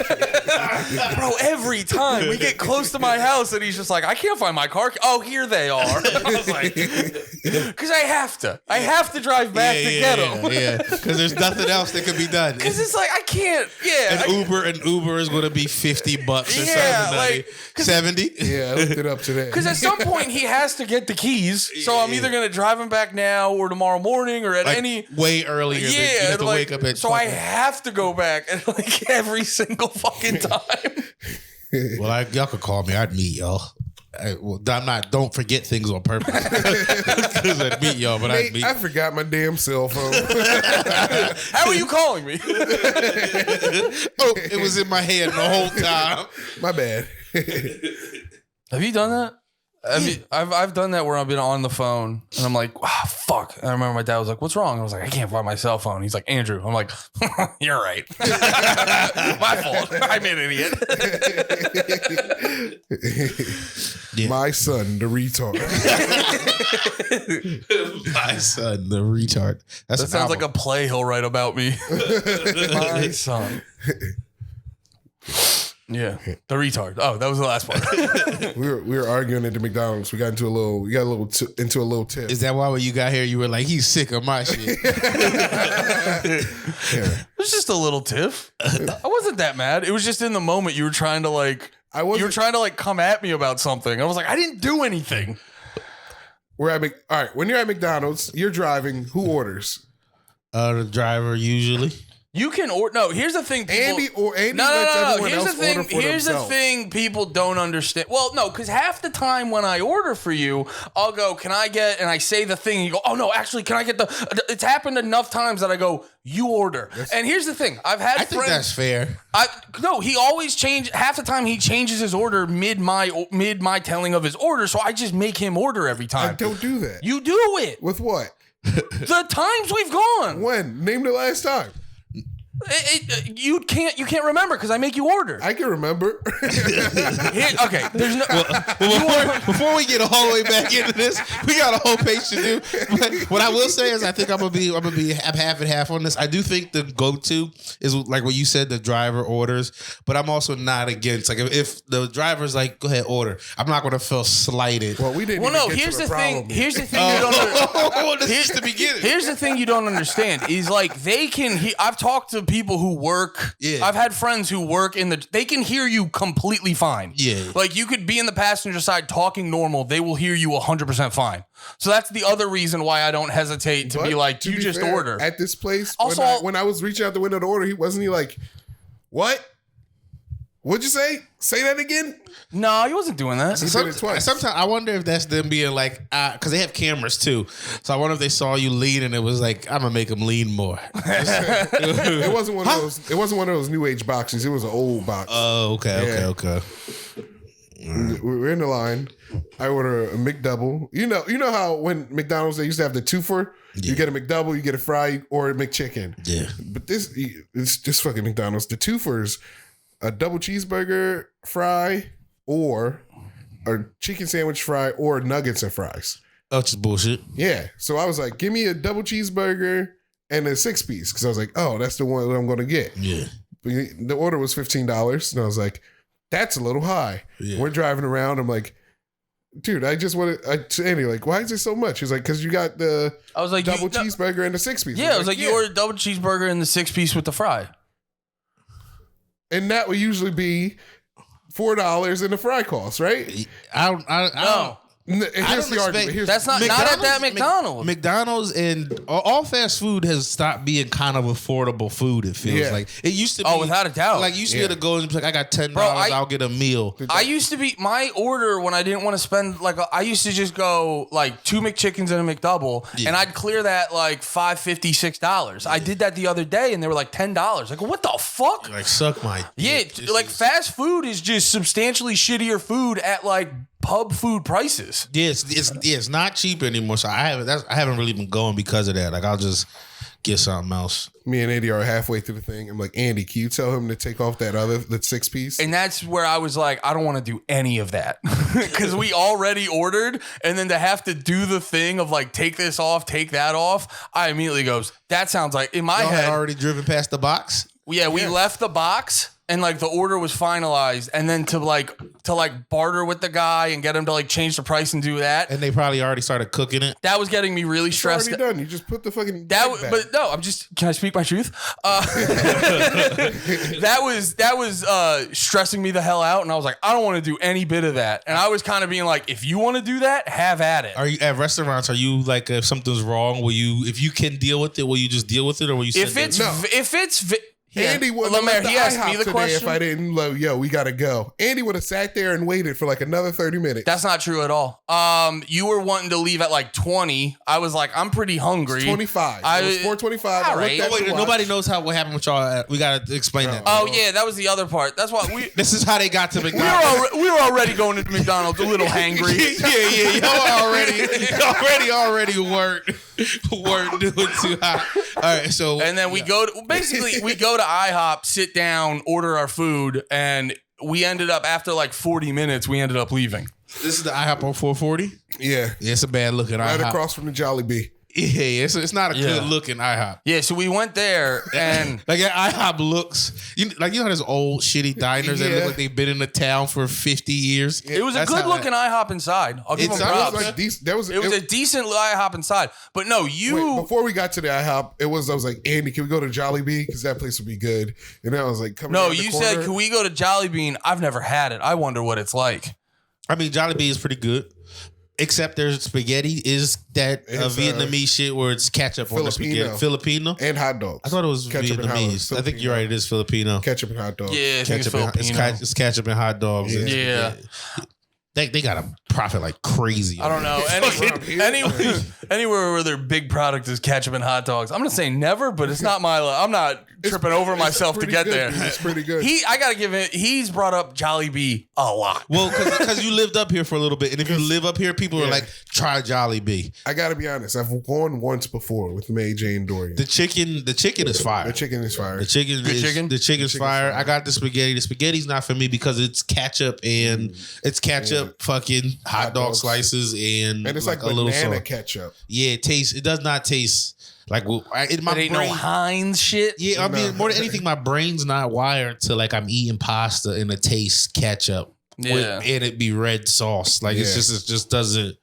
Bro, every time we get close to my house and he's just like, I can't find my car keys. Oh, here they are. I was like, because I have to drive back to get them. Yeah, because there's nothing else that could be done. Because it's like, I can't. Yeah. And Uber is going to be $50 or something. Like, 70. Yeah, I looked it up today. Because at some point he has to get the keys, so I'm either gonna drive him back now or tomorrow morning or at like any way earlier. Yeah, you have to like, wake up at. So I have to go back and like every single fucking time. Well, y'all could call me. I'd meet y'all. Don't forget things on purpose. Because I'd meet y'all, but I'd meet. I forgot my damn cell phone. How are you calling me? Oh, it was in my head the whole time. My bad. Have you done that? I've done that where I've been on the phone and I'm like, fuck. And I remember my dad was like, what's wrong? I was like, I can't find my cell phone. He's like, Andrew. I'm like, you're right. My fault. I'm an idiot. My son, the retard. My son, the retard. That sounds like a play he'll write about me. My son. Yeah, the retard. Oh, that was the last part. we were arguing at the McDonald's. We got into a little tip. Is that why when you got here you were like, he's sick of my shit? It was just a little tiff. I wasn't that mad. It was just in the moment you were trying to like. You were trying to like come at me about something. I was like, I didn't do anything. All right. When you're at McDonald's, you're driving. Who orders? The driver usually. You can order. No, here's the thing. People, Andy lets no. everyone Here's else the thing. order for Here's the themselves. thing. People don't understand. Well, no, because half the time when I order for you, I'll go, "Can I get?" And I say the thing. And you go, "Oh no, actually, can I get the?" It's happened enough times that I go, "You order." And here's the thing. I've had. I think that's fair. No, he always change. Half the time he changes his order mid my telling of his order, so I just make him order every time. I don't do that. You do it. With what? The times we've gone. When? Name the last time. You can't remember because I make you order. I can remember. Okay, there's no. Before we get all the way back into this, we got a whole page to do. But what I will say is, I think I'm gonna be half and half on this. I do think the go-to is like what you said, the driver orders. But I'm also not against, like, if the driver's like, go ahead, order. I'm not gonna feel slighted. Well, we didn't. Well, no. Get Here's to the problem thing. yet. Here's the thing you don't. This is the beginning. Here's the thing you don't understand is like they can. I've talked to people who work. Yeah. I've had friends who work in the. They can hear you completely fine. Yeah. Like you could be in the passenger side talking normal. They will hear you 100% fine. So that's the other reason why I don't hesitate to But be like, to you be just fair, order. at this place. Also- when I was reaching out the window to order, he wasn't like, "What? What'd you say? Say that again." No, he wasn't doing that. He did it twice. Sometimes I wonder if that's them being like, because they have cameras too. So I wonder if they saw you lean and it was like, I'm gonna make them lean more. It wasn't one of those. It wasn't one of those new age boxes. It was an old box. Oh, okay. We're in the line. I order a McDouble. You know how when McDonald's they used to have the twofer. Yeah. You get a McDouble, you get a fry, or a McChicken. Yeah. But this fucking McDonald's. The twofers, a double cheeseburger, fry, or a chicken sandwich fry, or nuggets and fries. Oh, just bullshit. Yeah. So I was like, give me a double cheeseburger and a 6-piece. Because I was like, oh, that's the one that I'm going to get. Yeah. The order was $15. And I was like, that's a little high. Yeah. We're driving around. I'm like, dude, I just want to, Andy, like, why is it so much? He's like, because you got the I was like, double cheeseburger and the 6-piece. Yeah, I was like, you ordered double cheeseburger and the 6-piece with the fry. And that would usually be $4 in the fry cost, right? I don't. Here's don't the expect- argument. Here's That's not at that McDonald's. McDonald's and all fast food has stopped being kind of affordable food. It feels Yeah. like it used to be. Oh, without a doubt. Like you used to be able to go and be like, I got $10. Bro, I'll get a meal. I used to be my order when I didn't want to spend I used to just go like 2 McChickens and a McDouble, and I'd clear that like $5.50, $6. I did that the other day, and they were like $10. Like, what the fuck? Like suck my. Yeah, dick. like fast food is just substantially shittier food at like pub food prices. Yeah, it's not cheap anymore. So I haven't really been going because of that. Like I'll just get something else. Me and Andy are halfway through the thing. I'm like, Andy, can you tell him to take off that 6-piece? And that's where I was like, I don't want to do any of that because we already ordered, and then to have to do the thing of like take this off, take that off. I immediately goes, that sounds like in my Y'all head had already driven past the box. Yeah, we left the box and like the order was finalized, and then to barter with the guy and get him to like change the price and do that. And they probably already started cooking it. That was getting me really It's stressed. already done. You just put the fucking That, bag back. but no, can I speak my truth? That was stressing me the hell out, and I was like, I don't want to do any bit of that. And I was kind of being like, if you want to do that, have at it. Are you at restaurants? Are you like, if something's wrong, if you can deal with it, will you just deal with it, or will you? If it's Andy would have LeMaire, left the he asked IHOP me the today question. if I didn't we gotta go. Andy would have sat there and waited for like another 30 minutes. That's not true at all. You were wanting to leave at like 20. I was like, I'm pretty hungry. 25. It was 4:25. All right. Nobody knows what happened with y'all. We gotta explain that. Oh yeah, that was the other part. That's why we This is how they got to McDonald's. we were already going into McDonald's a little hangry. Y'all already weren't doing too hot. All right, so And then we go to IHOP, sit down, order our food, and we ended up after like 40 minutes, we ended up leaving. This is the IHOP on 440. Yeah. It's a bad looking Right IHOP. across from the Jollibee. Yeah, it's not a good looking IHOP. Yeah, so we went there and Like IHOP looks, you know those old shitty diners that look like they've been in the town for 50 years. it was a That's good how looking IHOP inside. I'll give them It's- props. Like it was a decent IHOP inside. But no, before we got to the IHOP, I was like, Andy, can we go to Jollibee? Because that place would be good. And then I was like, coming No, around the you corner. said, can we go to Jolly Bean? I've never had it. I wonder what it's like. I mean, Jollibee is pretty good. Except their spaghetti is that Vietnamese shit where it's ketchup on the spaghetti. Filipino. And hot dogs. I thought it was ketchup Vietnamese. I think you're right. It is Filipino. Ketchup and hot dogs. Yeah, I think it's Filipino. It's ketchup and hot dogs. Yeah. They got to profit like crazy. I don't know. Anywhere where their big product is ketchup and hot dogs. I'm gonna say never, but it's not my. I'm not tripping over myself to get there. It's pretty good. I gotta give it. He's brought up Jollibee a lot. Well, because you lived up here for a little bit, and if you live up here, people are like, try Jollibee. I gotta be honest. I've gone once before with May Jane Dorian. The chicken is fire. The chicken is fire. The chicken's fire. I got the spaghetti. The spaghetti's not for me because it's ketchup and fucking hot dog slices and it's like a little salt. Ketchup. Yeah, it does not taste like in my brain. No Heinz shit. Yeah, I mean more than anything, my brain's not wired to like I'm eating pasta and it tastes ketchup. Yeah, and it be red sauce. Like it just doesn't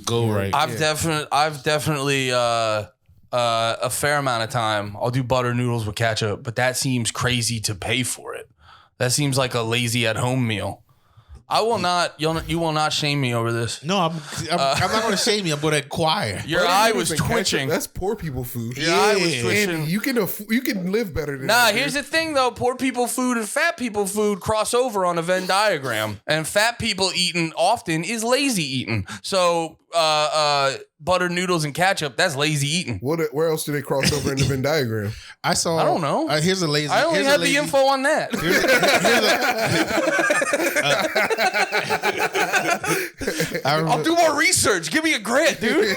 go right. I've definitely a fair amount of time I'll do butter noodles with ketchup, but that seems crazy to pay for it. That seems like a lazy at home meal. I will not. You will not shame me over this. No, I'm not going to shame you. I'm going to inquire. Your eye was twitching. That's poor people food. Your eye was twitching. And you can live better than that. Nah, here's the thing though. Poor people food and fat people food cross over on a Venn diagram, and fat people eating often is lazy eating. So butter noodles and ketchup, that's lazy eating. Where else do they cross over in the Venn diagram? I don't know. Here's a lazy. I only have the info on that. I'll do more research. Give me a grant, dude.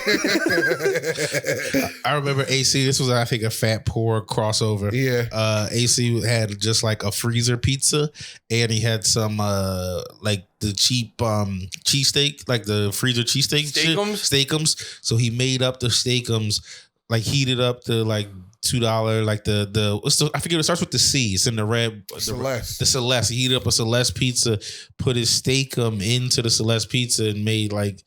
I remember AC. This was, I think, a fat poor crossover. Yeah. AC had just like a freezer pizza, and he had some like the cheap cheesesteak, like the freezer cheesesteak. Steakums. So he made up the steakums, like heated up the like $2, like I forget, it starts with the C. It's in the red. Celeste. The Celeste. He heated up a Celeste pizza, put his steakum into the Celeste pizza, and made like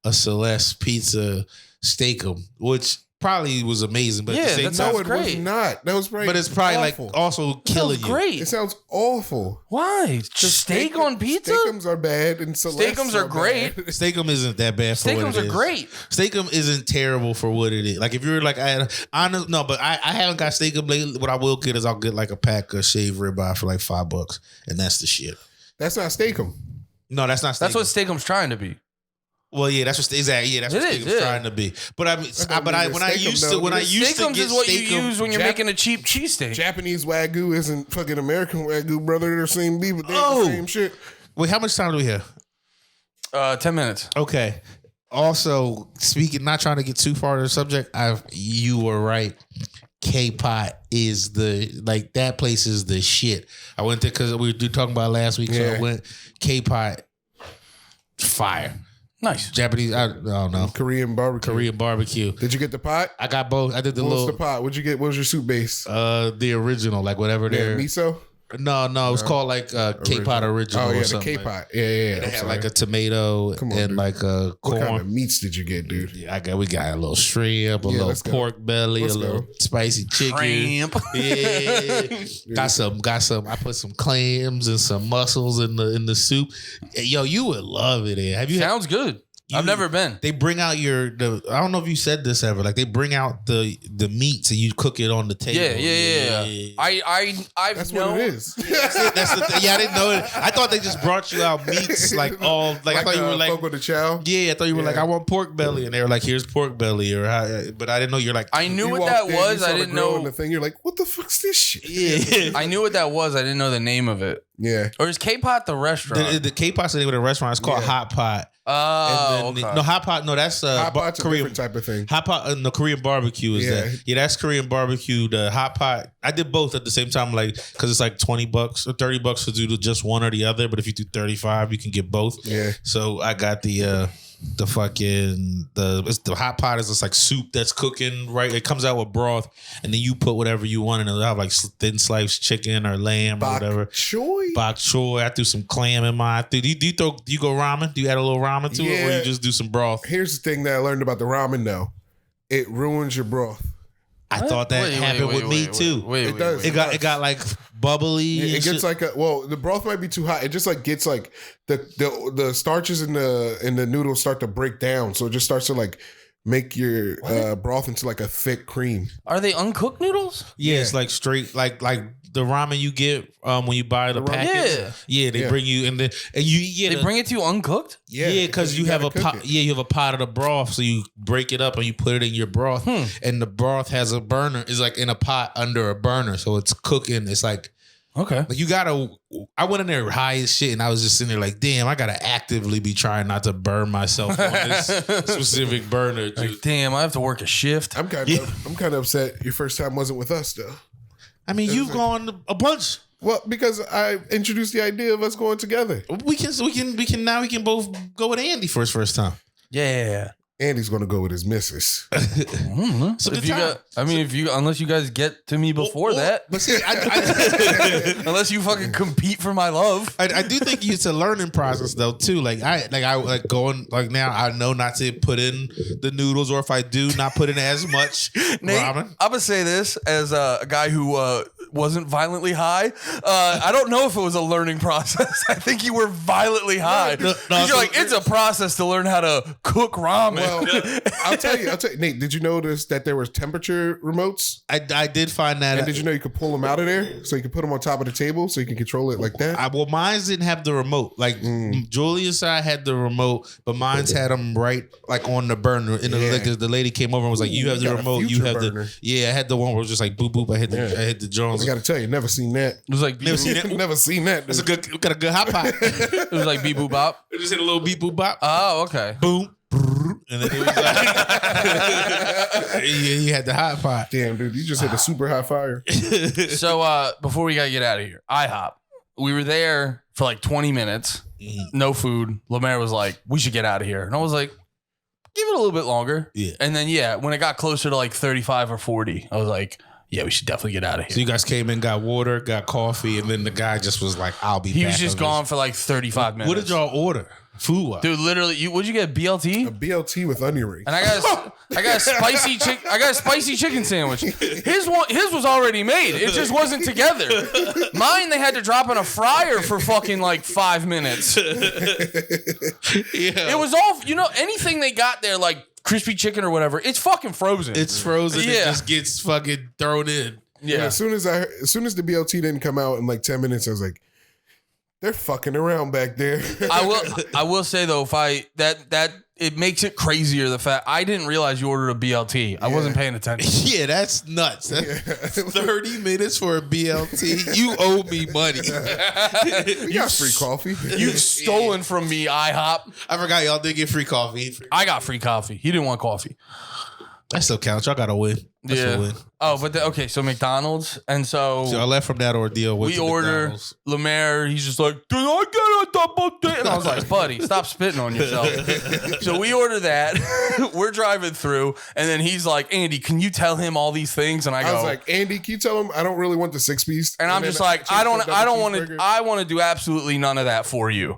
a Celeste pizza steakum, which probably was amazing. But yeah, that sounds great. Was not. That was great. But it's probably awful. Like also killing you. Great. It sounds awful. Why? Steak on pipizza? Steakums are bad, and Steakums are great. Steakum isn't that bad for what it is. Steakums are great. Steakum isn't terrible for what it is. Like if you're like, I haven't got steakum lately. What I will get is I'll get like a pack of shaved ribeye for like $5, and that's the shit. That's not steakum. No, that's not steakum. That's what steakum's trying to be. Well, yeah, that's what exactly. Yeah, that's what steakum's trying to be. But I mean, when I used to steakums get is what steakum, you use when you're making a cheap cheesesteak. Japanese Wagyu isn't fucking American Wagyu, brother. They're the same beef, but they're the same shit. Wait, how much time do we have? 10 minutes. Okay. Also, speaking, not trying to get too far to the subject, you were right. K-Pot is that place is the shit. I went there because we were talking about it last week, so I went. K-Pot, fire. Nice. Japanese, I don't know. Korean barbecue. Did you get the pot? I got both. I did the what little. What's the pot? What'd you get? What was your soup base? The original, like whatever they're. Miso? No, it was called like K-Pot original. Oh yeah, or something. the K-Pot. Like. Yeah. It had like a tomato and dude. like a corn. What kind of meats did you get, dude? Yeah, we got a little shrimp, a little pork belly, a little spicy chicken. Shrimp. Yeah. got some. I put some clams and some mussels in the soup. Yo, you would love it. Have you? Sounds good. I've never been. They bring out I don't know if you said this ever. Like they bring out the meats and you cook it on the table. Yeah. I've That's known. what it is. That's the thing. Yeah, I didn't know it. I thought they just brought you out meats like all like I thought you were like Fogo de Chao. Yeah, I thought you were like I want pork belly, and they were like here's pork belly, but I didn't know you're like I knew what that was. I didn't know the thing. You're like, what the fuck's this shit? Yeah, I knew what that was. I didn't know the name of it. Yeah. Or is K-Pot the restaurant? The K-Pot's the name of the restaurant. It's called Hot Pot. Oh, okay. No, Hot Pot. No, that's Hot Pot's Korean a different type of thing. Hot Pot. The Korean barbecue is that. Yeah, that's Korean barbecue. The Hot Pot. I did both at the same time, like because it's like $20 or $30 to do just one or the other. But if you do 35, you can get both. Yeah. So I got the Hot Pot is just like soup that's cooking, right? It comes out with broth, and then you put whatever you want, and it'll have like thin sliced chicken or lamb or whatever. Bok choy. I threw some clam in mine. Do you go ramen? Do you add a little ramen to it, or you just do some broth? Here's the thing that I learned about the ramen though. It ruins your broth. I thought that happened with me too. It does. It got like bubbly. It gets like the broth might be too hot. It just like gets like the starches in the noodles start to break down. So it just starts to like make your broth into like a thick cream. Are they uncooked noodles? Yeah, it's like straight like the ramen you get when you buy the packets. Yeah, they bring you and you bring it to you uncooked. Yeah, because you have a pot. Yeah, you have a pot of the broth, so you break it up and you put it in your broth, and the broth has a burner. It's like in a pot under a burner, so it's cooking. It's like okay, like you gotta. I went in there high as shit, and I was just sitting there like, damn, I gotta actively be trying not to burn myself on this specific burner. Like, damn, I have to work a shift. I'm kind of upset. Your first time wasn't with us though. I mean, you've gone a bunch. Well, because I introduced the idea of us going together. We can both go with Andy for his first time. Yeah. Andy's going to go with his missus. So unless you guys get to me before that, but see, unless you fucking compete for my love, I do think it's a learning process though too. I going like now I know not to put in the noodles, or if I do not put in as much Nate, ramen. I'm gonna say this as a guy who wasn't violently high. I don't know if it was a learning process. I think you were violently high. You're like, it's a process to learn how to cook ramen. Well, I'll tell you, Nate, did you notice that there was temperature remotes? I did find that. And did you know you could pull them out of there so you could put them on top of the table so you can control it like that? Well, mine didn't have the remote. Like Julia's side had the remote, but mine's had them right like on the burner. And the lady came over and was like, "You have the remote. You have burner. I had the one where it was just like boop boop. I hit the Jones. I got to tell you, never seen that. It was like never seen that. Never seen that. It's got a good hot pot. It was like beep boop bop. It just hit a little beep boop bop. Oh, okay. Boom. And then it was like, he had the hot pot. Damn, dude, you just hit a super high fire. So before we gotta get out of here, IHOP. We were there for like 20 minutes, no food. LeMaire was like, "We should get out of here," and I was like, "Give it a little bit longer." Yeah. And then when it got closer to like 35 or 40, I was like, "Yeah, we should definitely get out of here." So you guys came in, got water, got coffee, and then the guy just was like, "I'll be back." He was just gone for like 35 minutes. What did y'all order? Food wise? Dude, literally, what'd you get? BLT? A BLT with onion rings. And I got a spicy chicken sandwich. His was already made. It just wasn't together. Mine, they had to drop in a fryer for fucking like 5 minutes. It was all, anything they got there, like crispy chicken or whatever, it's fucking frozen. It's frozen. Yeah. It just gets fucking thrown in. Yeah. And as soon as the BLT didn't come out in like 10 minutes, I was like, they're fucking around back there. I will say though, that it makes it crazier the fact I didn't realize you ordered a BLT. I wasn't paying attention. Yeah, that's nuts. That's 30 minutes for a BLT. You owe me money. You got free coffee. You've stolen from me, IHOP. I forgot y'all did get free coffee. I got free coffee. He didn't want coffee. That still counts. Y'all got to win. That's a win. Oh, but okay. So McDonald's, and so I left from that ordeal. We order LeMaire. He's just like, "Did I get a double dip?" And I was like, "Buddy, stop spitting on yourself." So we order that. We're driving through, and then he's like, "Andy, can you tell him all these things?" And I was like, "Andy, can you tell him I don't really want the 6-piece?" And I'm just like, "I don't want to. I want to do absolutely none of that for you."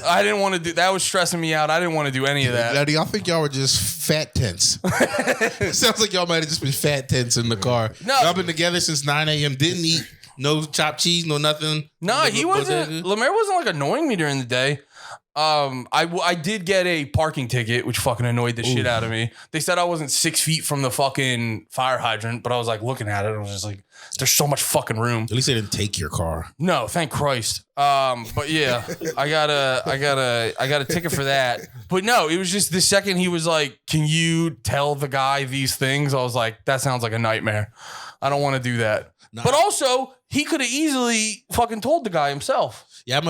I didn't want to do that. Was stressing me out. I didn't want to do any of that. Now, do y'all think y'all were just fat tense? It sounds like y'all might have just been fat tense in the car. No, y'all been together since 9 a.m. Didn't eat no chopped cheese, no nothing. No, he wasn't. LeMaire wasn't like annoying me during the day. I did get a parking ticket, which fucking annoyed the shit out of me. They said I wasn't 6 feet from the fucking fire hydrant, but I was like looking at it. I was just like, there's so much fucking room. At least they didn't take your car. No, thank Christ. But yeah, I got a ticket for that. But no, it was just the second he was like, "Can you tell the guy these things?" I was like, that sounds like a nightmare. I don't want to do that. No. But also, he could have easily fucking told the guy himself. Yeah,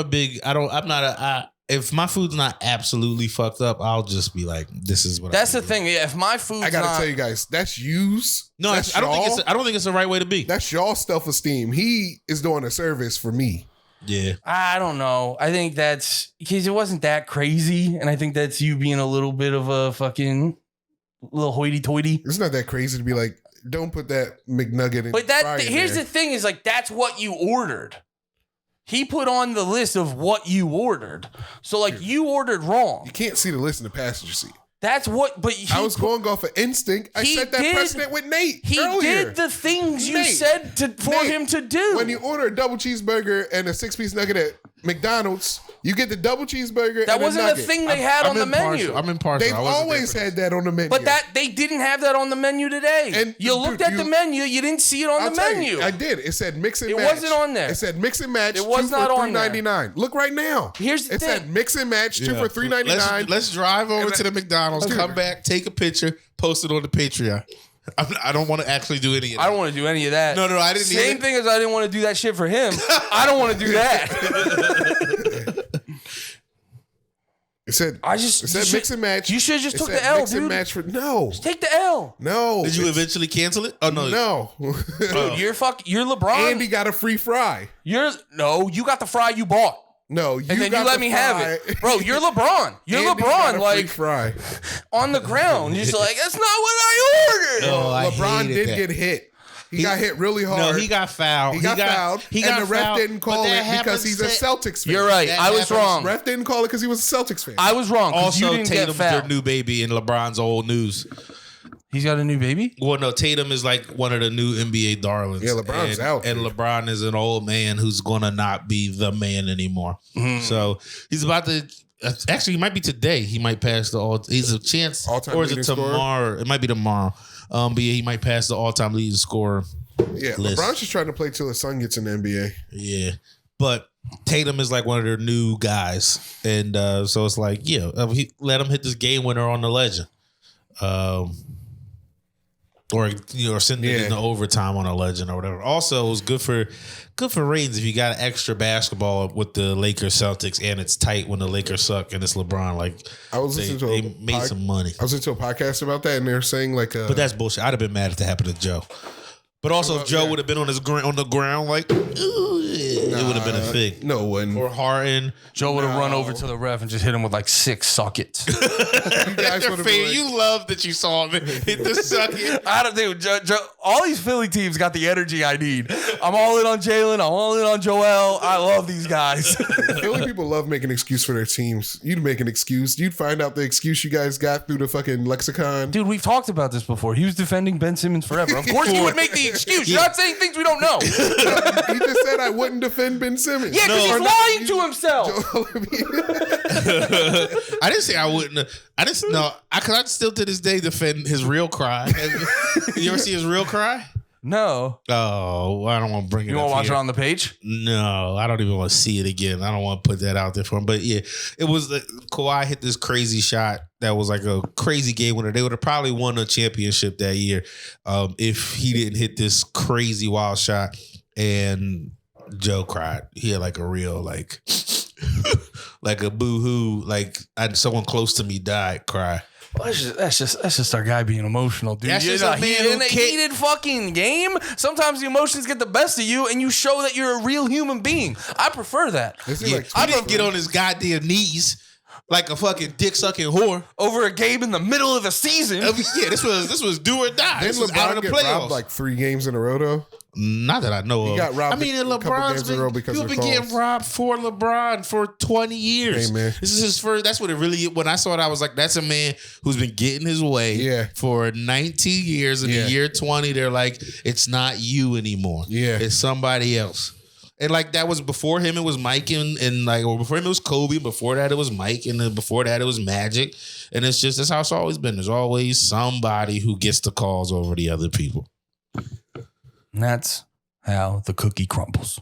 if my food's not absolutely fucked up, I'll just be like, "This is what." That's the thing. Yeah, if my food's I gotta tell you guys, that's use. No, I don't think it's the right way to be. That's y'all self-esteem. He is doing a service for me. Yeah, I don't know. I think that's because it wasn't that crazy, and I think that's you being a little bit of a fucking little hoity-toity. It's not that crazy to be like, don't put that McNugget in. But here's the thing: is like that's what you ordered. He put on the list of what you ordered. So, like, you ordered wrong. You can't see the list in the passenger seat. That's what. But I was going off of instinct. I set that precedent with Nate. He earlier. did the things you said for him to do. When you order a double cheeseburger and a 6-piece nugget at McDonald's, you get the double cheeseburger. That and wasn't a thing they had on the menu. I'm impartial. They've always had that on the menu. But they didn't have that on the menu today. And you looked at the menu, you didn't see it on the menu. I did. It said mix and match. It wasn't on there. It said mix and match. It was not on there. $3.99. Look right now. Here's the thing. It said mix and match 2 for $3.99. Let's drive over to the McDonald's, come back, take a picture, post it on the Patreon. I don't want to actually do any of that. I don't want to do any of that. No, I didn't. Same thing as I didn't want to do that shit for him. I don't want to do that. It said mix and match. You should have just took the L, mix dude. And match for no. Just take the L. No. Did you eventually cancel it? Oh no. No. Dude, you're LeBron. Andy got a free fry. You got the fry you bought. No, you and then got you let me have it. Bro, you're LeBron. You're Andy LeBron, got a like free fry. On the ground. You're just like, that's not what I ordered. Oh, LeBron did get hit. He got hit really hard. No, he got fouled. He got fouled. And the ref didn't call it because he's a Celtics fan. You're right. I was wrong. Ref didn't call it because he was a Celtics fan. I was wrong. Also, you didn't Tatum's get their new baby in LeBron's old news. He's got a new baby? Well, no, Tatum is like one of the new NBA darlings. Yeah, LeBron's out. And LeBron is an old man who's going to not be the man anymore. So he's about to... Actually, he might be today. He might pass the all. He's a chance, all-time or is it leading tomorrow? scorer? It might be tomorrow. But yeah, he might pass the all-time leading scorer. Yeah, list. LeBron's just trying to play till his son gets in the NBA. Yeah, but Tatum is like one of their new guys, and so it's like, he let him hit this game winner on the legend, or send it into overtime on a legend or whatever. Also, it was good for ratings if you got extra basketball with the Lakers Celtics and it's tight when the Lakers suck and it's LeBron. Like I was listening to they made some money. I was listening to a podcast about that, and they were saying like, but that's bullshit. I'd have been mad if that happened to Joe. But also, if Joe would have been on the ground, like, it would have been a thing. No one. Or Harden. Joe would have run over to the ref and just hit him with like 6 sockets. You guys would have been like, you love that you saw him hit the sucket. I don't think Joe, all these Philly teams got the energy I need. I'm all in on Jalen. I'm all in on Joel. I love these guys. Philly people love making an excuse for their teams. You'd make an excuse. You'd find out the excuse you guys got through the fucking lexicon. Dude, we've talked about this before. He was defending Ben Simmons forever. Of course he would make the excuse. You're not saying things we don't know. He just said I wouldn't defend Ben Simmons. Yeah, because he's lying to himself. I didn't say I wouldn't. I just no. I still to this day defend his real cry. You ever see his real cry? No. Oh, I don't want to bring it up. You want to watch it on the page? No, I don't even want to see it again. I don't want to put that out there for him. But yeah, it was Kawhi hit this crazy shot that was like a crazy game winner. They would have probably won a championship that year if he didn't hit this crazy wild shot. And Joe cried. He had like a real like like a boo-hoo, like someone close to me died cry. Well, that's just our guy being emotional, dude. That's just a man in a heated fucking game. Sometimes the emotions get the best of you, and you show that you're a real human being. I prefer that. I didn't get on his goddamn knees like a fucking dick sucking whore over a game in the middle of the season. Yeah, this was do or die. Didn't LeBron get robbed like 3 games in a row though? Not that I know of. Got robbed LeBron's been getting robbed for LeBron for 20 years. Hey, man. This is his first. That's what it really. When I saw it, I was like, "That's a man who's been getting his way for 19 years." In the year 20, they're like, "It's not you anymore. It's somebody else." And like that was before him. It was Mike and like, or before him it was Kobe. Before that it was Mike, and then before that it was Magic. And that's how it's always been. There's always somebody who gets the calls over the other people. And that's how the cookie crumbles.